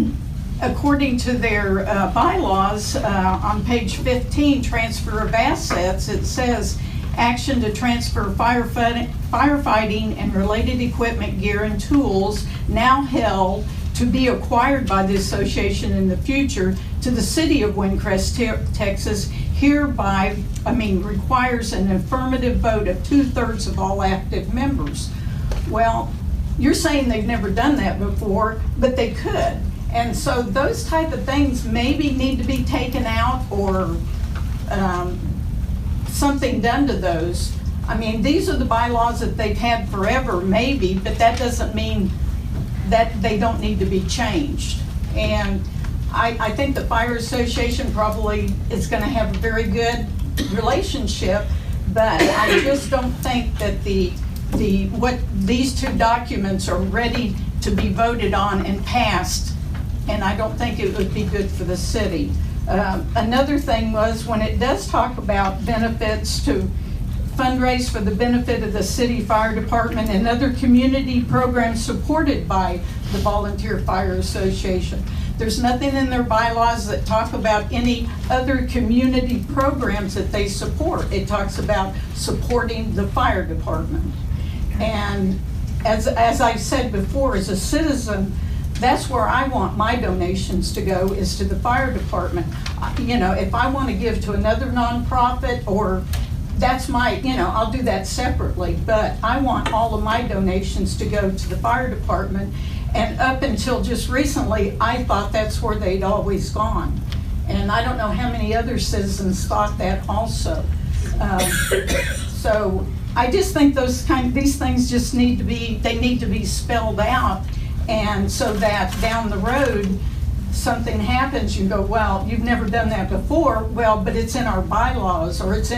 according to their bylaws, on page 15, transfer of assets, it says action to transfer firefighting and related equipment, gear, and tools now held to be acquired by the association in the future to the city of Windcrest, Texas, hereby, requires an affirmative vote of 2/3 of all active members. Well, you're saying they've never done that before, but they could. And so those type of things maybe need to be taken out, or something done to those. I mean, these are the bylaws that they've had forever, maybe, but that doesn't mean that they don't need to be changed. And I think the Fire Association probably is gonna have a very good relationship, but I just don't think that what these two documents are ready to be voted on and passed, and I don't think it would be good for the city. Another thing was, when it does talk about benefits to fundraise for the benefit of the city fire department and other community programs supported by the Volunteer Fire Association, there's nothing in their bylaws that talk about any other community programs that they support. It talks about supporting the fire department. And as I said before, as a citizen, that's where I want my donations to go, is to the fire department. You know, if I want to give to another nonprofit, or that's my, I'll do that separately, but I want all of my donations to go to the fire department. And up until just recently, I thought that's where they'd always gone. And I don't know how many other citizens thought that also. So I just think these things just need to be spelled out. And so that down the road, something happens, you go, well, you've never done that before. Well, but it's in our bylaws, or it's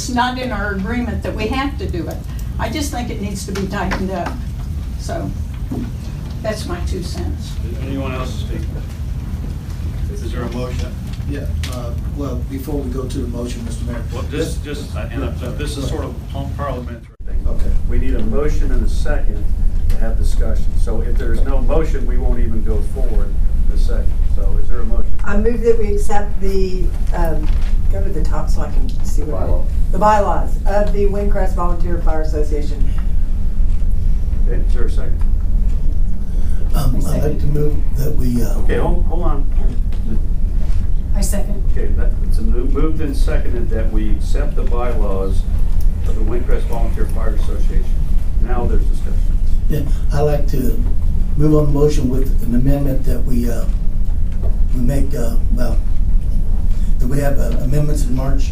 not in our agreement that we have to do it. I just think it needs to be tightened up. So that's my 2 cents. Anyone else speak? Is there a motion? Yeah, well, before we go to the motion, Mr. Mayor. Well, this is sort of parliamentary thing. Okay. We need a motion and a second to have discussion. So if there's no motion, we won't even go forward in a second. So is there a motion? I move that we accept the, go to the top so I can see what the bylaws of the Windcrest Volunteer Fire Association. Okay, is there a second? I'd like to move that we. Okay, hold on. I second. Okay, it's moved and seconded that we accept the bylaws of the Windcrest Volunteer Fire Association. Now there's discussion. Yeah, I'd like to move on the motion with an amendment that we make, that we have amendments in March,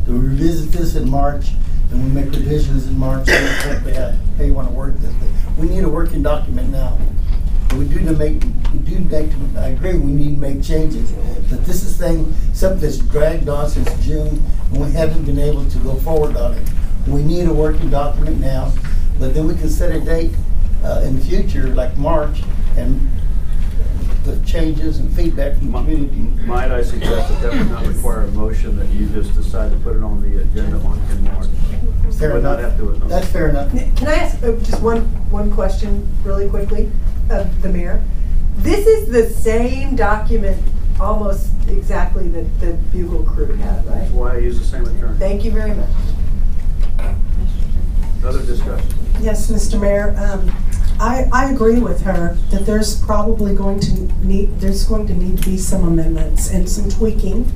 to revisit this in March, and we make revisions in March. How you want to work this, but we need a working document now. I agree, we need to make changes, but this is something that's dragged on since June, and we haven't been able to go forward on it. We need a working document now, but then we can set a date in the future, like March, and the changes and feedback from the community. Might I suggest that would not require a motion, that you just decide to put it on the agenda in March? Fair enough. That's fair enough. Can I ask just one question really quickly of the mayor? This is the same document almost exactly that the Bugle crew had, right? That's why I use the same attorney. Thank you very much. Other discussion? Yes, Mr. Mayor. I agree with her that there's probably going to need to be some amendments and some tweaking,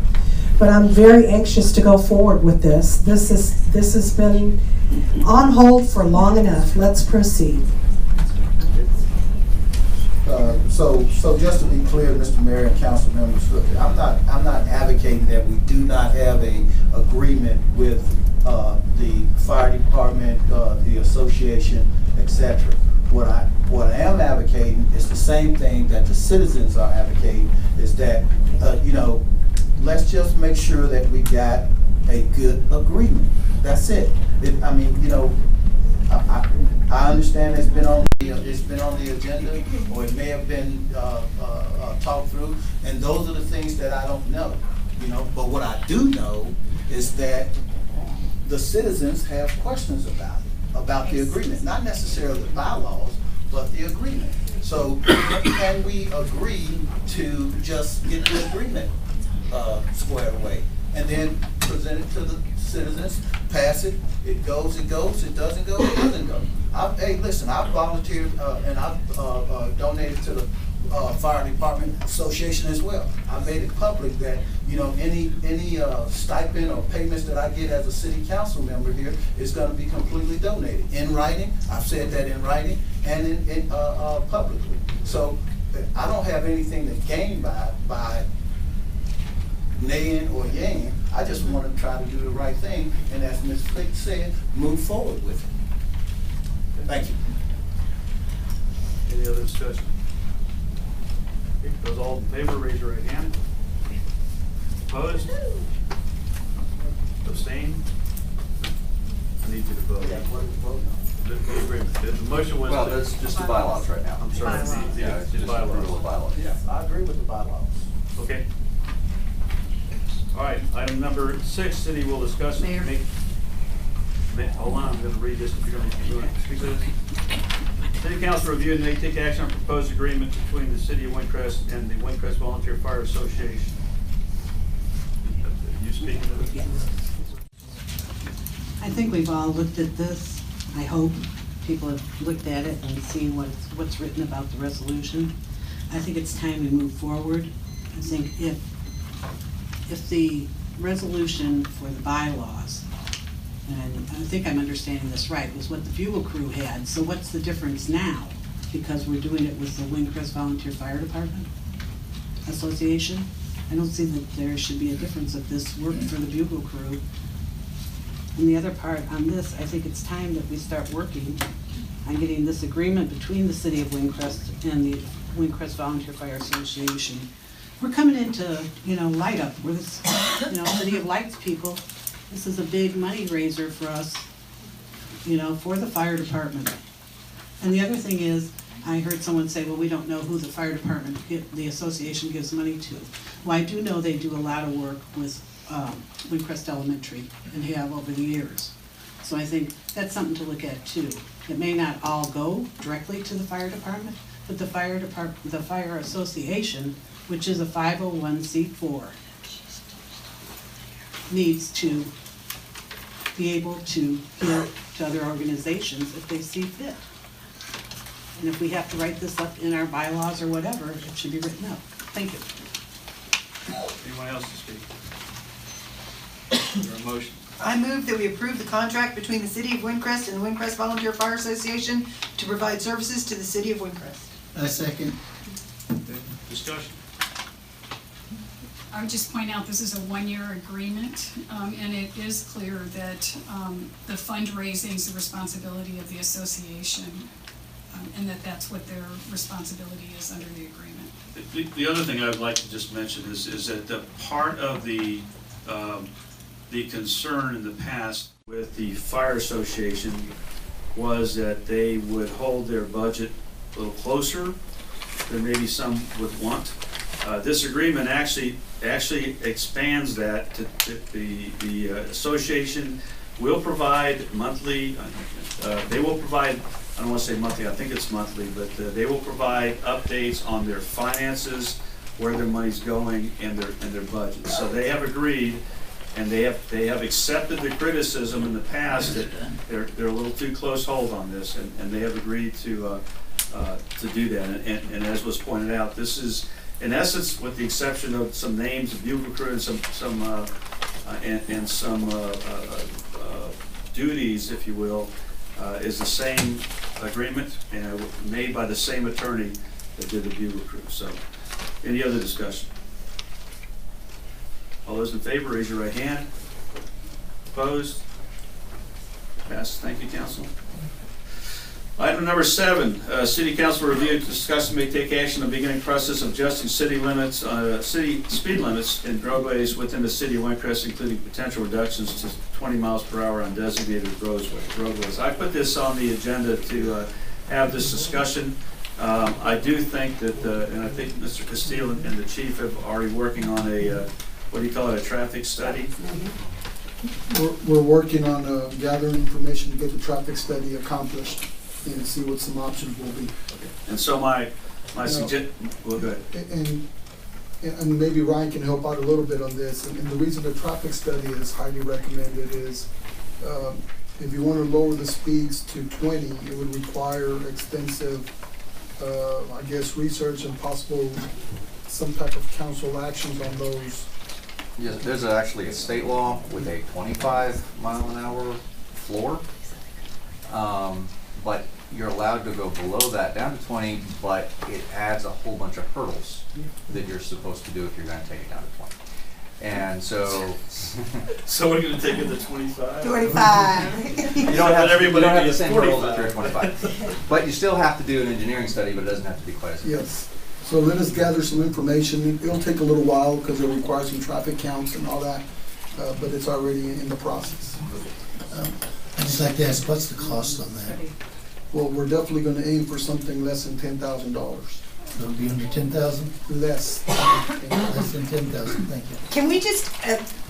but I'm very anxious to go forward with this. This has been on hold for long enough. Let's proceed. So just to be clear, Mr. Mayor and council members, look, I'm not advocating that we do not have a agreement with the fire department, the association, etc. What I am advocating is the same thing that the citizens are advocating, is that let's just make sure that we got a good agreement. That's it. I understand it's been on the agenda, or it may have been talked through, and those are the things that I don't know. But what I do know is that the citizens have questions about the agreement, not necessarily the bylaws, but the agreement. So can we agree to just get the agreement squared away, and then present it to the citizens pass it, it goes, it doesn't go, it doesn't go. Hey, listen, I've volunteered and I've donated to the Fire Department Association as well. I made it public that, you know, any stipend or payments that I get as a city council member here is gonna be completely donated. In writing, I've said that in writing and in publicly. So I don't have anything to gain by naying or yaying. I just want to try to do the right thing, and as Ms. Flick said, move forward with it. Thank you. Any other discussion? Okay, those all in favor, raise your right hand. Opposed? Abstain? I need you to vote. Yeah, what do we vote on? The agreement. The motion was. Well, that's just the bylaws right now. I'm sorry. Bylaws. Yeah, it's just approval of bylaws. Yes, I agree with the bylaws. Okay. All right, item number 6, city will discuss. Mayor. Hold on, I'm gonna read this if you're gonna speak to this. City council review and may take action on proposed agreement between the city of Windcrest and the Windcrest Volunteer Fire Association. You speaking to this? Yes. I think we've all looked at this. I hope people have looked at it and seen what's written about the resolution. I think it's time to move forward. I think if the resolution for the bylaws, and I think I'm understanding this right, was what the Bugle Crew had, so what's the difference now? Because we're doing it with the Windcrest Volunteer Fire Department Association? I don't see that there should be a difference if this worked for the Bugle Crew. And the other part on this, I think it's time that we start working on getting this agreement between the city of Windcrest and the Windcrest Volunteer Fire Association. We're coming into, light up. We're this, city of lights people. This is a big money raiser for us, for the fire department. And the other thing is, I heard someone say, well, we don't know who the fire department, the association gives money to. Well, I do know they do a lot of work with Windcrest Elementary and have over the years. So I think that's something to look at too. It may not all go directly to the fire department, but the fire association, which is a 501c4, needs to be able to give to other organizations if they see fit. And if we have to write this up in our bylaws or whatever, it should be written up. Thank you. Anyone else to speak? Is there a motion? I move that we approve the contract between the City of Windcrest and the Windcrest Volunteer Fire Association to provide services to the City of Windcrest. I second. Discussion. I would just point out this is a one-year agreement, and it is clear that the fundraising is the responsibility of the association, and that's what their responsibility is under the agreement. The other thing I would like to just mention is that the part of the concern in the past with the fire association was that they would hold their budget a little closer than maybe some would want. This agreement actually expands that to the association will provide monthly, they will provide, I don't want to say monthly, I think it's monthly, but they will provide updates on their finances, where their money's going, and their budget. So they have agreed, and they have accepted the criticism in the past that they're a little too close hold on this, and they have agreed to do that. And as was pointed out, this is, in essence, with the exception of some names of Bugle Crew and some duties, if you will, is the same agreement and made by the same attorney that did the Bugle Crew. So, any other discussion? All those in favor, raise your right hand. Opposed? Passed. Thank you, Council. Item number 7, City Council review, discuss and may take action on the beginning process of adjusting city limits, city speed limits in roadways within the city of Windcrest, including potential reductions to 20 miles per hour on designated roadways. I put this on the agenda to have this discussion. I do think that, and I think Mr. Castile and the chief have already working on a, what do you call it, a traffic study? We're working on gathering information to get the traffic study accomplished and see what some options will be. Okay. And so my suggestion, well, go ahead. And maybe Ryan can help out a little bit on this. And the reason the traffic study is highly recommended is if you want to lower the speeds to 20, it would require extensive, I guess, research and possible some type of council actions on those. Yes, there's actually a state law with a 25-mile-an-hour floor, but you're allowed to go below that down to 20, but it adds a whole bunch of hurdles that you're supposed to do if you're going to take it down to 20. And so, So we're going to take it to 25. 25. you don't have everybody the needs same 45. hurdles if you're 25, but you still have to do an engineering study, but it doesn't have to be quite as Yes. So let us gather some information. It'll take a little while because it'll require some traffic counts and all that, but it's already in the process. I'd just like to ask, what's the cost on that? Well, we're definitely going to aim for something less than $10,000. It'll be under 10,000? Less. Less than 10,000, thank you. Can we just,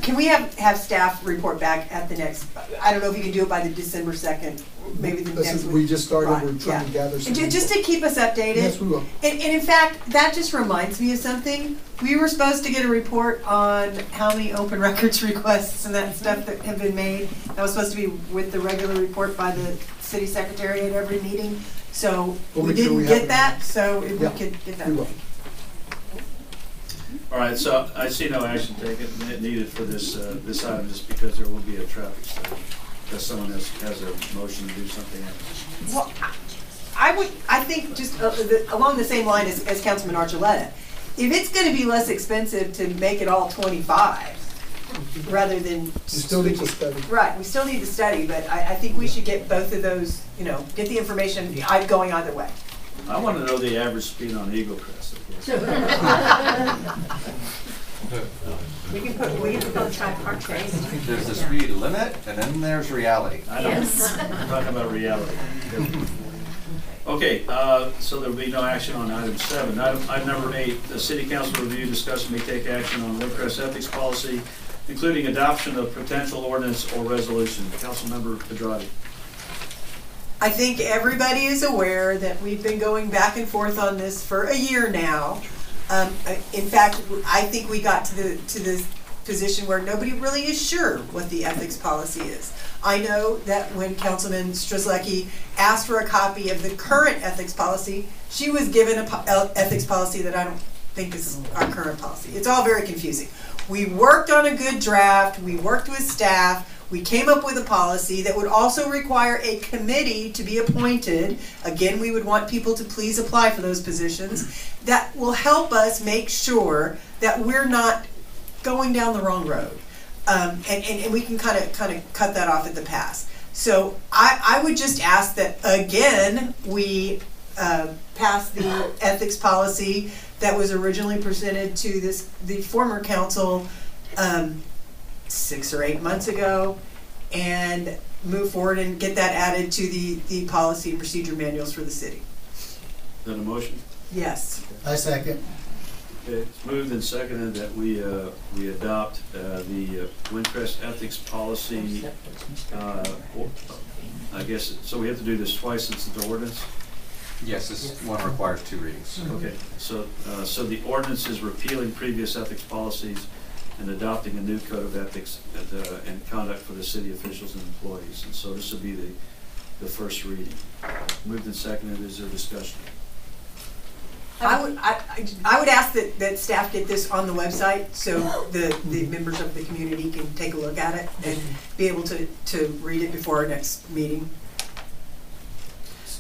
can we have staff report back at the next, I don't know if you can do it by the December 2nd, maybe the next week. We just started, Right, we're trying to gather some. And just to keep us updated. Yes, we will. And in fact, that just reminds me of something. We were supposed to get a report on how many open records requests and that stuff that have been made. That was supposed to be with the regular report by the city secretary at every meeting. So we didn't get that, so if we could get that. All right, so I see no action taken needed for this this item just because there will be a traffic study. Unless someone has a motion to do something else. Well, I think just along the same line as Councilman Archuleta, if it's going to be less expensive to make it all 25 rather than. We still need to study. Right, we still need to study, but I think we should get both of those, you know, get the information going either way. I want to know the average speed on Eagle Crest. We can put on track park trains. There's the speed limit, and then there's reality. I know. I'm talking about reality. Okay, so there will be no action on item 7. Item number 8, the City Council review, discuss, and may take action on Windcrest ethics policy, including adoption of potential ordinance or resolution. Councilmember Pedrotti. I think everybody is aware that we've been going back and forth on this for a year now. In fact, I think we got to this position where nobody really is sure what the ethics policy is. I know that when Councilman Strzelecki asked for a copy of the current ethics policy, she was given an ethics policy that I don't think is our current policy. It's all very confusing. We worked on a good draft, we worked with staff, we came up with a policy that would also require a committee to be appointed. Again, we would want people to please apply for those positions. That will help us make sure that we're not going down the wrong road. And we can kind of cut that off at the pass. So I would just ask that, again, we pass the ethics policy that was originally presented to the former council 6 or 8 months ago, and move forward and get that added to the policy and procedure manuals for the city. Is that a motion? Yes. I second. Okay, it's moved and seconded that we adopt the Windcrest ethics policy. I guess, so we have to do this twice since it's an ordinance? Yes, this one requires 2 readings. Okay, so the ordinance is repealing previous ethics policies and adopting a new code of ethics and conduct for the city officials and employees. And so this will be the first reading. Moved and seconded. Is there discussion? I would ask that staff get this on the website so the members of the community can take a look at it and be able to read it before our next meeting.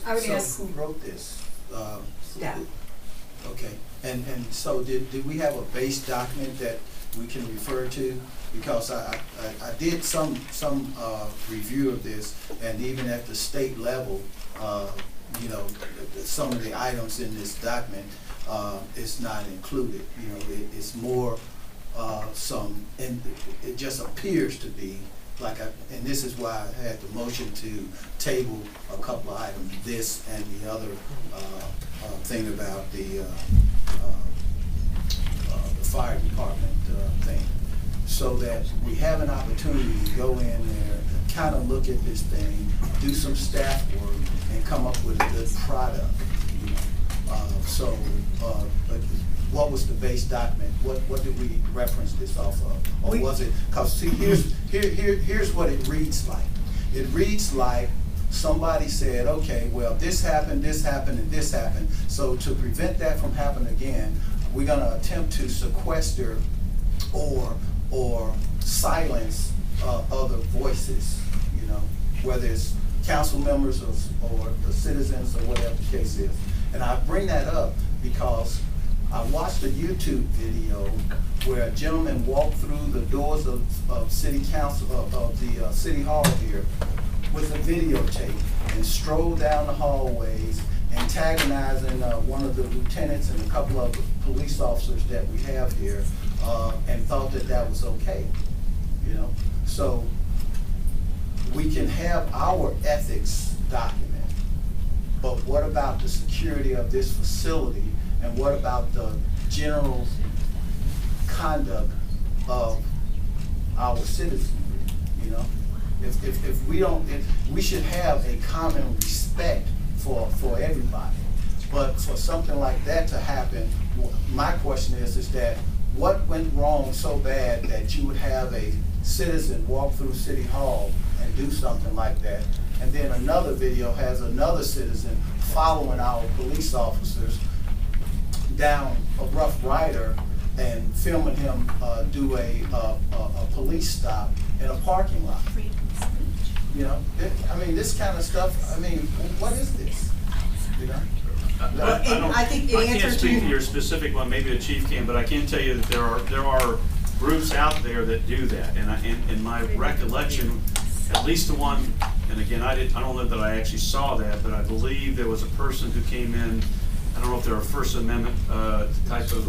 I would ask. Who wrote this? Staff. Okay, and so did we have a base document that we can refer to? Because I did some review of this, and even at the state level, you know, some of the items in this document is not included. You know, it's more and it just appears to be like, and this is why I had the motion to table a couple of items, this and the other thing about the fire department thing, so that we have an opportunity to go in there, kind of look at this thing, do some staff work, and come up with a good product. You know? What was the base document? What did we reference this off of? Or was it? Because see, here's what it reads like. It reads like somebody said, okay, well, this happened, and this happened. So to prevent that from happening again, we're gonna attempt to sequester or silence other voices, you know, whether it's council members or the citizens or whatever the case is. And I bring that up because I watched a YouTube video where a gentleman walked through the doors of city council, of the city hall here with a videotape and strolled down the hallways antagonizing one of the lieutenants and a couple of police officers that we have here, and thought that that was okay, you know? So we can have our ethics document, but what about the security of this facility, and what about the general conduct of our citizens, you know? If we should have a common respect for everybody. But for something like that to happen, my question is that what went wrong so bad that you would have a citizen walk through City Hall and do something like that, and then another video has another citizen following our police officers down a Rough Rider and filming him do a police stop in a parking lot? You know, I mean, this kind of stuff, I mean, what is this? You know? I think I can't speak to your specific one, maybe the chief can, but I can tell you that there are groups out there that do that. And in my recollection, at least the one, and again, I don't know that I actually saw that, but I believe there was a person who came in, I don't know if they're a First Amendment type of,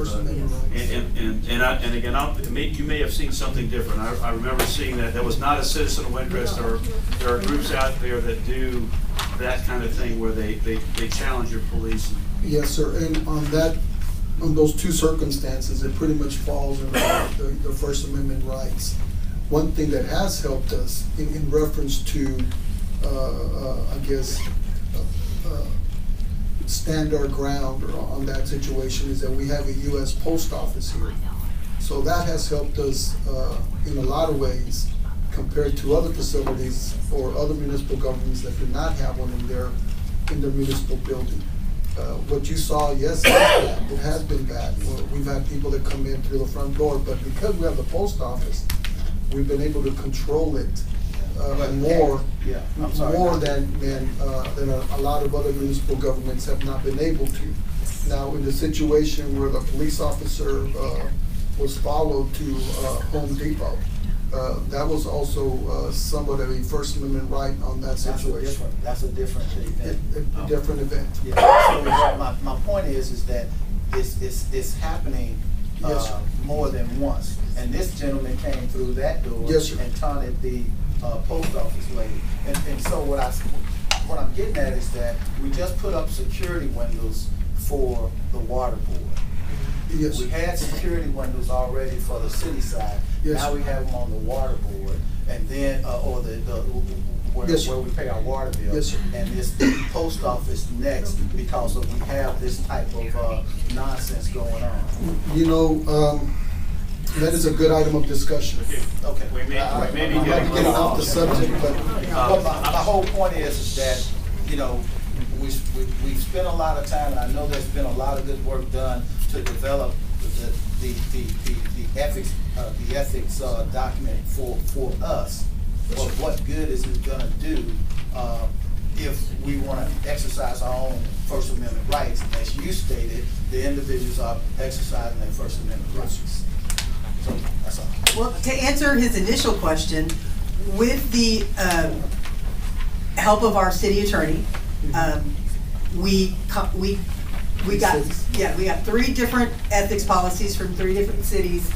and again, you may have seen something different. I remember seeing that was not a citizen of Windcrest. There are groups out there that do that kind of thing where they challenge your police. Yes, sir. And on those two circumstances, it pretty much falls in the First Amendment rights. One thing that has helped us in reference to, I guess, stand our ground on that situation is that we have a U.S. Post Office here. So that has helped us in a lot of ways compared to other facilities or other municipal governments that do not have one in their municipal building. What you saw, yes, it has been bad. We've had people that come in through the front door, but because we have the post office, we've been able to control it more than a lot of other municipal governments have not been able to. Now, in the situation where the police officer was followed to Home Depot, that was also somewhat of a First Amendment right on that situation. That's a different event. A different event. Yeah. So my point is that it's happening more than once. And this gentleman came through that door and taunted the post office lady. And so what I'm getting at is that we just put up security windows for the water board. Yes. We had security windows already for the city side. Yes. Now we have them on the water board, and then or where we pay our water bill. Yes, sir. And this post office next because we have this type of nonsense going on. You know, that is a good item of discussion. Okay. We may be getting off the subject, but my whole point is that, you know, we've spent a lot of time, and I know there's been a lot of good work done to develop the ethics document for us. But what good is it going to do if we want to exercise our own First Amendment rights? As you stated, the individuals are exercising their First Amendment rights. So that's all. Well, to answer his initial question, with the help of our city attorney, we got 3 different ethics policies from 3 different cities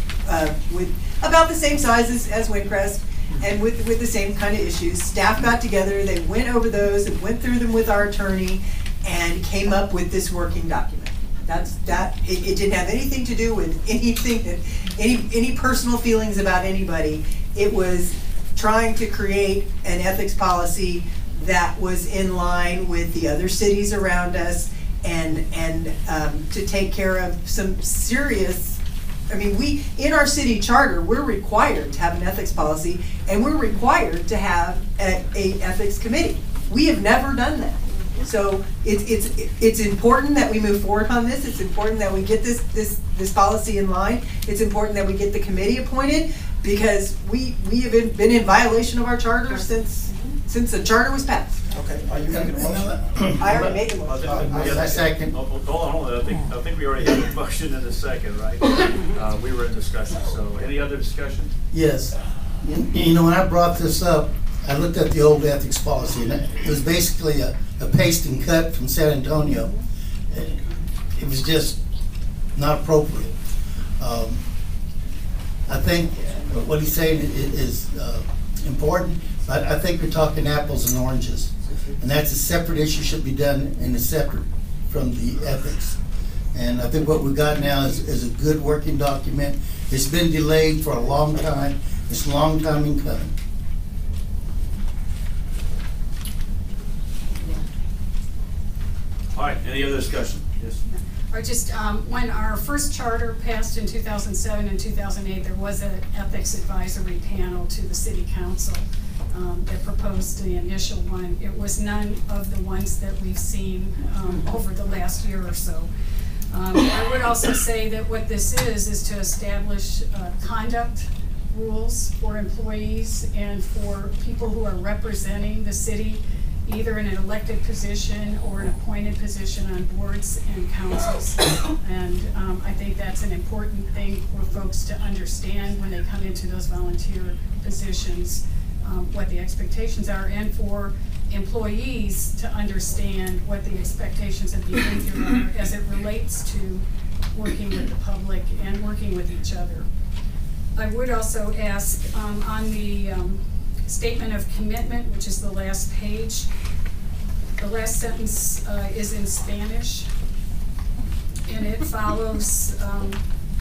with about the same size as Windcrest and with the same kind of issues. Staff got together, they went over those and went through them with our attorney and came up with this working document. It didn't have anything to do with anything that any personal feelings about anybody. It was trying to create an ethics policy that was in line with the other cities around us and to take care of some serious I mean, we, in our city charter, we're required to have an ethics policy, and we're required to have a ethics committee. We have never done that. So it's important that we move forward on this. It's important that we get this policy in line. It's important that we get the committee appointed, because we have been in violation of our charter since the charter was passed. Okay, are you making a motion? I already made the motion. I second. Hold on. I think we already have a motion and a second, right? We were in discussion, so any other discussion? Yes. You know, when I brought this up, I looked at the old ethics policy, and it was basically a paste and cut from San Antonio. It was just not appropriate. I think what he's saying is important, but I think we're talking apples and oranges. And that's a separate issue, should be done in a separate from the ethics. And I think what we got now is a good working document. It's been delayed for a long time. It's a long time in coming. All right, any other discussion? Yes. Or just, when our first charter passed in 2007 and 2008, there was an ethics advisory panel to the city council that proposed the initial one. It was none of the ones that we've seen over the last year or so. I would also say that what this is to establish conduct rules for employees and for people who are representing the city, either in an elected position or an appointed position on boards and councils. And I think that's an important thing for folks to understand when they come into those volunteer positions, what the expectations are, and for employees to understand what the expectations of behavior are as it relates to working with the public and working with each other. I would also ask on the statement of commitment, which is the last page, the last sentence is in Spanish, and it follows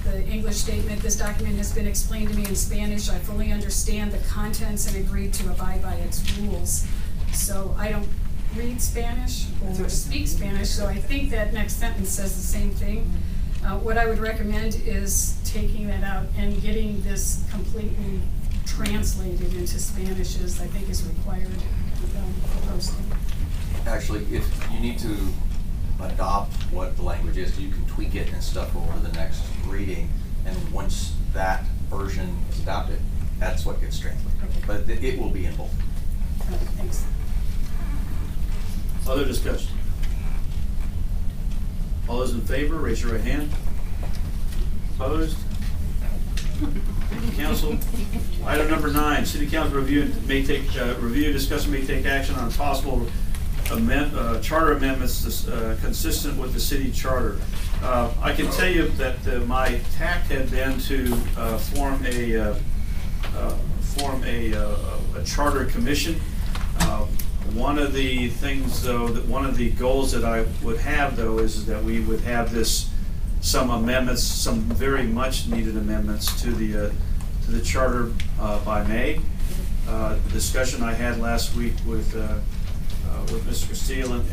the English statement. This document has been explained to me in Spanish. I fully understand the contents and agreed to abide by its rules. So I don't read Spanish or speak Spanish, so I think that next sentence says the same thing. What I would recommend is taking that out and getting this completely translated into Spanish, as I think is required for posting. Actually, if you need to adopt what the language is, you can tweak it and stuff over the next reading, and once that version is adopted, that's what gets translated. Okay. But it will be in both. Okay, thanks. Other discussion? All those in favor, raise your right hand. Opposed? Thank you, council. Item number 9, city council review discussion may take action on possible charter amendments consistent with the city charter. I can tell you that my tact had been to form a charter commission. One of the things, though, one of the goals that I would have, though, is that we would have some amendments, some very much needed amendments to the charter by May. The discussion I had last week with Mr. Steele and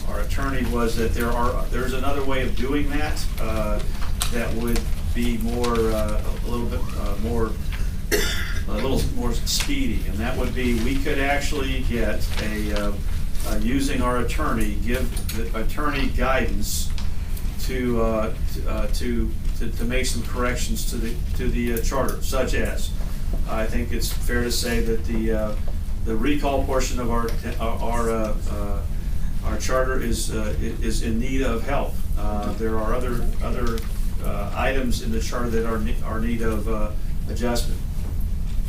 our attorney was that there's another way of doing that that would be a little more speedy, and that would be we could actually get using our attorney, give the attorney guidance to make some corrections to the charter, such as I think it's fair to say that the recall portion of our charter is in need of help. There are other items in the charter that are need of adjustment.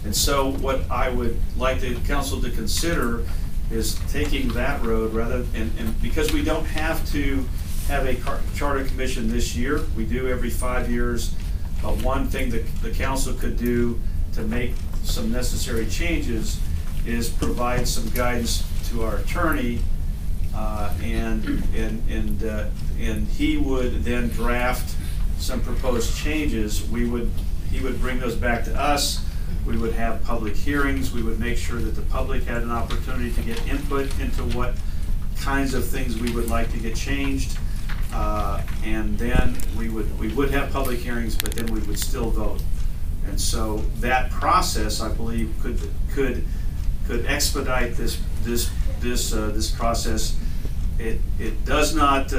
And so what I would like the council to consider is taking that road and because we don't have to have a charter commission this year, we do every 5 years. One thing that the council could do to make some necessary changes is provide some guidance to our attorney, and he would then draft some proposed changes. He would bring those back to us. We would have public hearings. We would make sure that the public had an opportunity to get input into what kinds of things we would like to get changed. and then we would have public hearings, but then we would still vote. And so that process, I believe, could expedite this process. It does not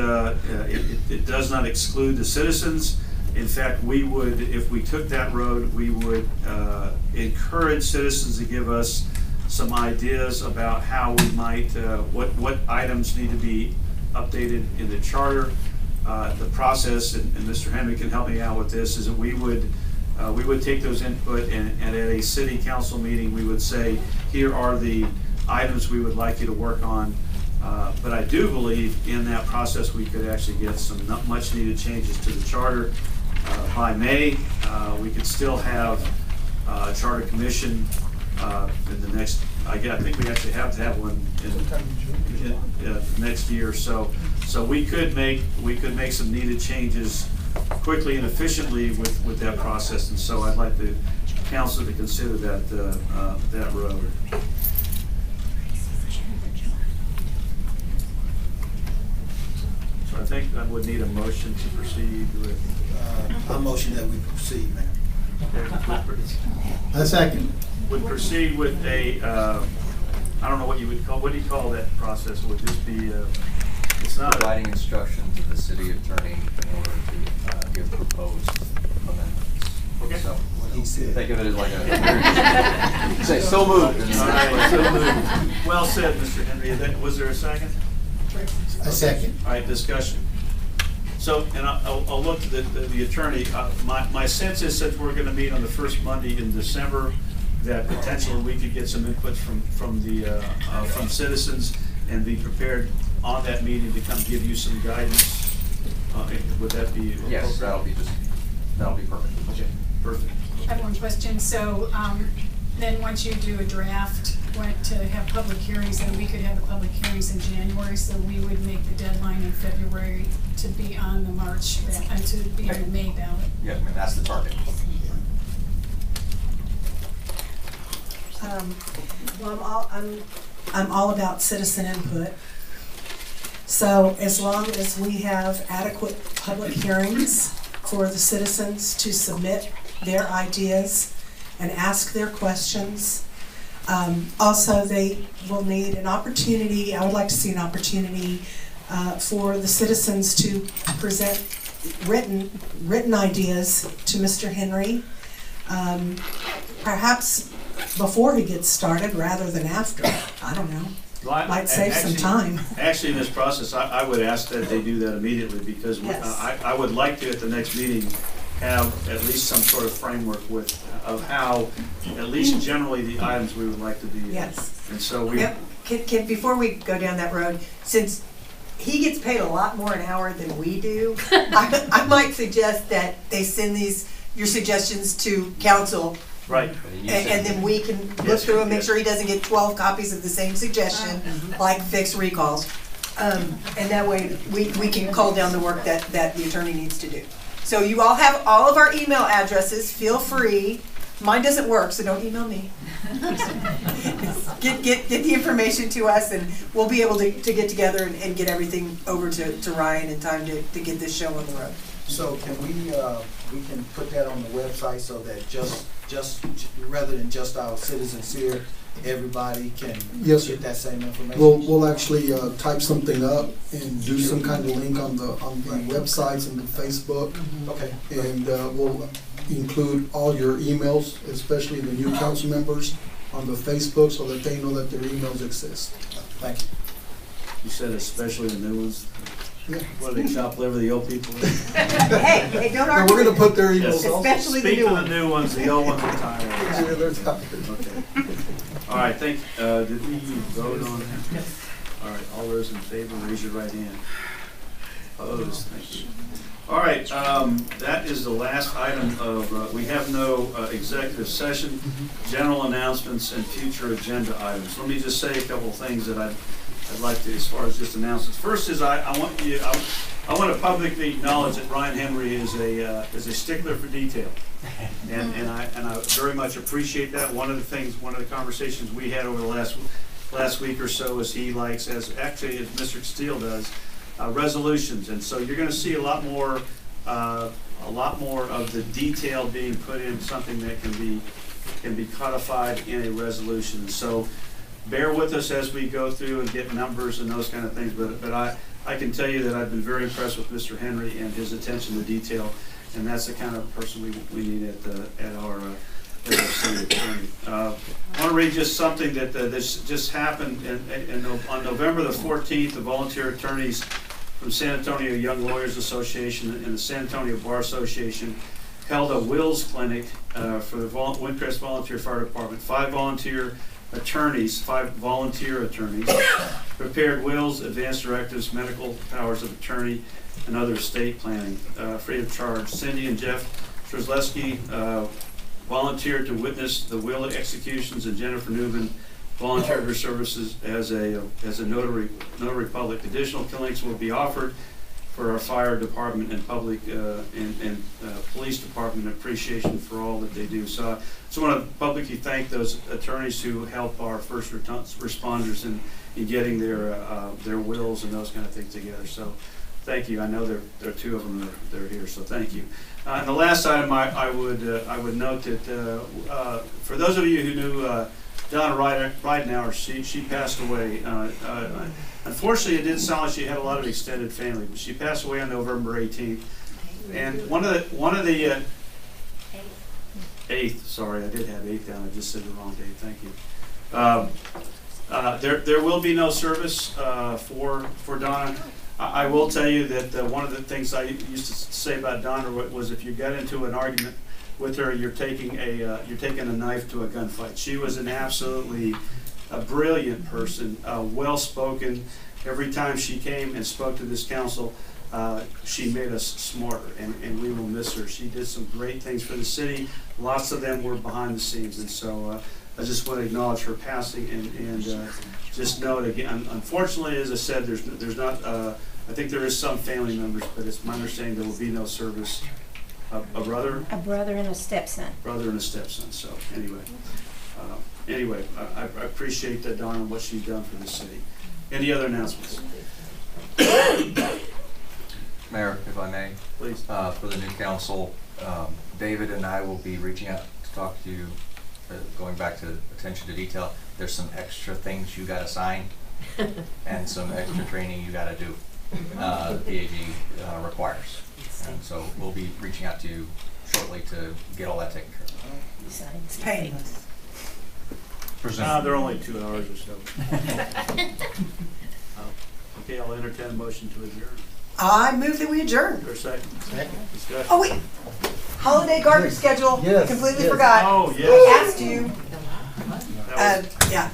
exclude the citizens. In fact, we would, if we took that road, we would encourage citizens to give us some ideas about how we might, what items need to be updated in the charter. The process, and Mr. Henry can help me out with this, is that we would take those input and at a city council meeting, we would say, here are the items we would like you to work on. But I do believe in that process we could actually get some much needed changes to the charter. By May, we could still have a charter commission in the next, I think we actually have to have one in next year. So we could make some needed changes quickly and efficiently with that process. And so I'd like the council to consider that road. So I think I would need a motion to proceed with. I motion that we proceed, Mayor. Okay. A second. Would proceed with a, I don't know what you would call, what do you call that process? Would this be, it's not providing instruction to the city attorney in order to give proposed amendments. Okay. So he said. Think of it as like a, say, so moved. All right, so moved. Well said, Mr. Henry. Was there a second? A second. All right, discussion. So, and I'll look to the attorney. My sense is that we're going to meet on the first Monday in December, that potentially we could get some input from citizens and be prepared on that meeting to come give you some guidance. Would that be? Yes, that'll be perfect. Okay, perfect. I have one question. So then once you do a draft, want to have public hearings, and we could have the public hearings in January, so we would make the deadline in February to be on the March, to be on the May ballot. Yeah, I mean, that's the target. Well, I'm all about citizen input. So as long as we have adequate public hearings for the citizens to submit their ideas and ask their questions. Also, they will need an opportunity, I would like to see an opportunity for the citizens to present written ideas to Mr. Henry, perhaps before he gets started rather than after. I don't know. Well, might save some time. Actually, in this process, I would ask that they do that immediately, because yes. I would like to, at the next meeting, have at least some sort of framework of how, at least generally, the items we would like to be. Yes. And so we. Yep. Before we go down that road, since he gets paid a lot more an hour than we do, I might suggest that they send your suggestions to council. Right. And then we can look through and make sure he doesn't get 12 copies of the same suggestion, like fixed recalls. And that way we can call down the work that the attorney needs to do. So you all have all of our email addresses. Feel free. Mine doesn't work, so don't email me. Get the information to us, and we'll be able to get together and get everything over to Ryan in time to get this show on the road. So can we can put that on the website so that just rather than just our citizens here, everybody can get that same information? We'll actually type something up and do some kind of link on the websites and the Facebook. Okay. And we'll include all your emails, especially the new council members, on the Facebook, so that they know that their emails exist. Thank you. You said especially the new ones. Yeah. What, do they chop liver the old people? Hey, don't argue. We're going to put their emails yes. Especially Speak the new to ones. the new ones, the old ones are tired. Yeah, they're tired. Okay. All right, did we vote on that? Yes. All right, all those in favor, raise your right hand. Opposed, thank you. All right, that is the last item of, we have no executive session, general announcements, and future agenda items. Let me just say a couple of things that I'd like to, as far as just announcements. First is I want to publicly acknowledge that Ryan Henry is a stickler for detail, and I very much appreciate that. One of the conversations we had over the last week or so is he likes, as Mr. Steele does, resolutions. And so you're going to see a lot more of the detail being put in, something that can be codified in a resolution. So bear with us as we go through and get numbers and those kind of things. But I can tell you that I've been very impressed with Mr. Henry and his attention to detail, and that's the kind of person we need at our city attorney. I want to read just something that this just happened on November the 14th. The volunteer attorneys from San Antonio Young Lawyers Association and the San Antonio Bar Association held a wills clinic for the Windcrest Volunteer Fire Department. 5 volunteer attorneys prepared wills, advance directives, medical powers of attorney, and other estate planning free of charge. Cindy and Jeff Trzleski volunteered to witness the will executions, and Jennifer Newman volunteered her services as a notary public. Additional clinics will be offered for our fire department and public and police department. Appreciation for all that they do. So I just want to publicly thank those attorneys who help our first responders in getting their wills and those kind of things together. So thank you. I know there are 2 of them that are here, so thank you. And the last item I would note that for those of you who knew Donna Ridenauer, she passed away. Unfortunately, it didn't sound like she had a lot of extended family, but she passed away on November 18th. And one of the 8th. Sorry, I did have 8th down. I just said the wrong date. Thank you. There will be no service for Donna. I will tell you that one of the things I used to say about Donna was, if you got into an argument with her, you're taking a knife to a gunfight. She was an absolutely brilliant person, well-spoken. Every time she came and spoke to this council, she made us smarter, and we will miss her. She did some great things for the city. Lots of them were behind the scenes, and so I just want to acknowledge her passing and just note again. Unfortunately, as I said, there's not. I think there is some family members, but it's my understanding there will be no service. A brother? A brother and a stepson. Brother and a stepson. So anyway, I appreciate that, Donna, and what she's done for the city. Any other announcements? Mayor, if I may, please. For the new council, David and I will be reaching out to talk to you. Going back to attention to detail, there's some extra things you got to sign and some extra training you got to do. The PAG requires. And so we'll be reaching out to you shortly to get all that taken care of. It's painless. They're only 2 hours or so. Okay, I'll entertain a motion to adjourn. I move that we adjourn. For a second. Discussion. Oh wait, holiday garbage schedule. Yes, Completely yes. forgot. Oh, yes. I asked you. Yeah.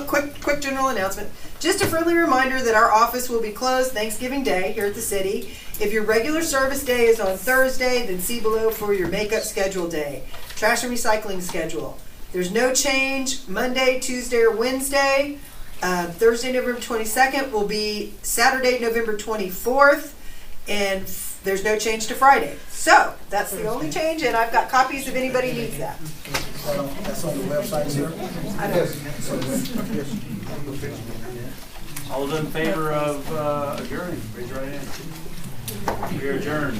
Quick general announcement. Just a friendly reminder that our office will be closed Thanksgiving Day here at the city. If your regular service day is on Thursday, then see below for your makeup schedule day. Trash and recycling schedule. There's no change Monday, Tuesday, or Wednesday. Thursday, November 22nd will be Saturday, November 24th. And there's no change to Friday. So that's the only change, and I've got copies if anybody needs that. That's on the website, sir? I know. All those in favor of adjourning, raise your right hand. We are adjourned.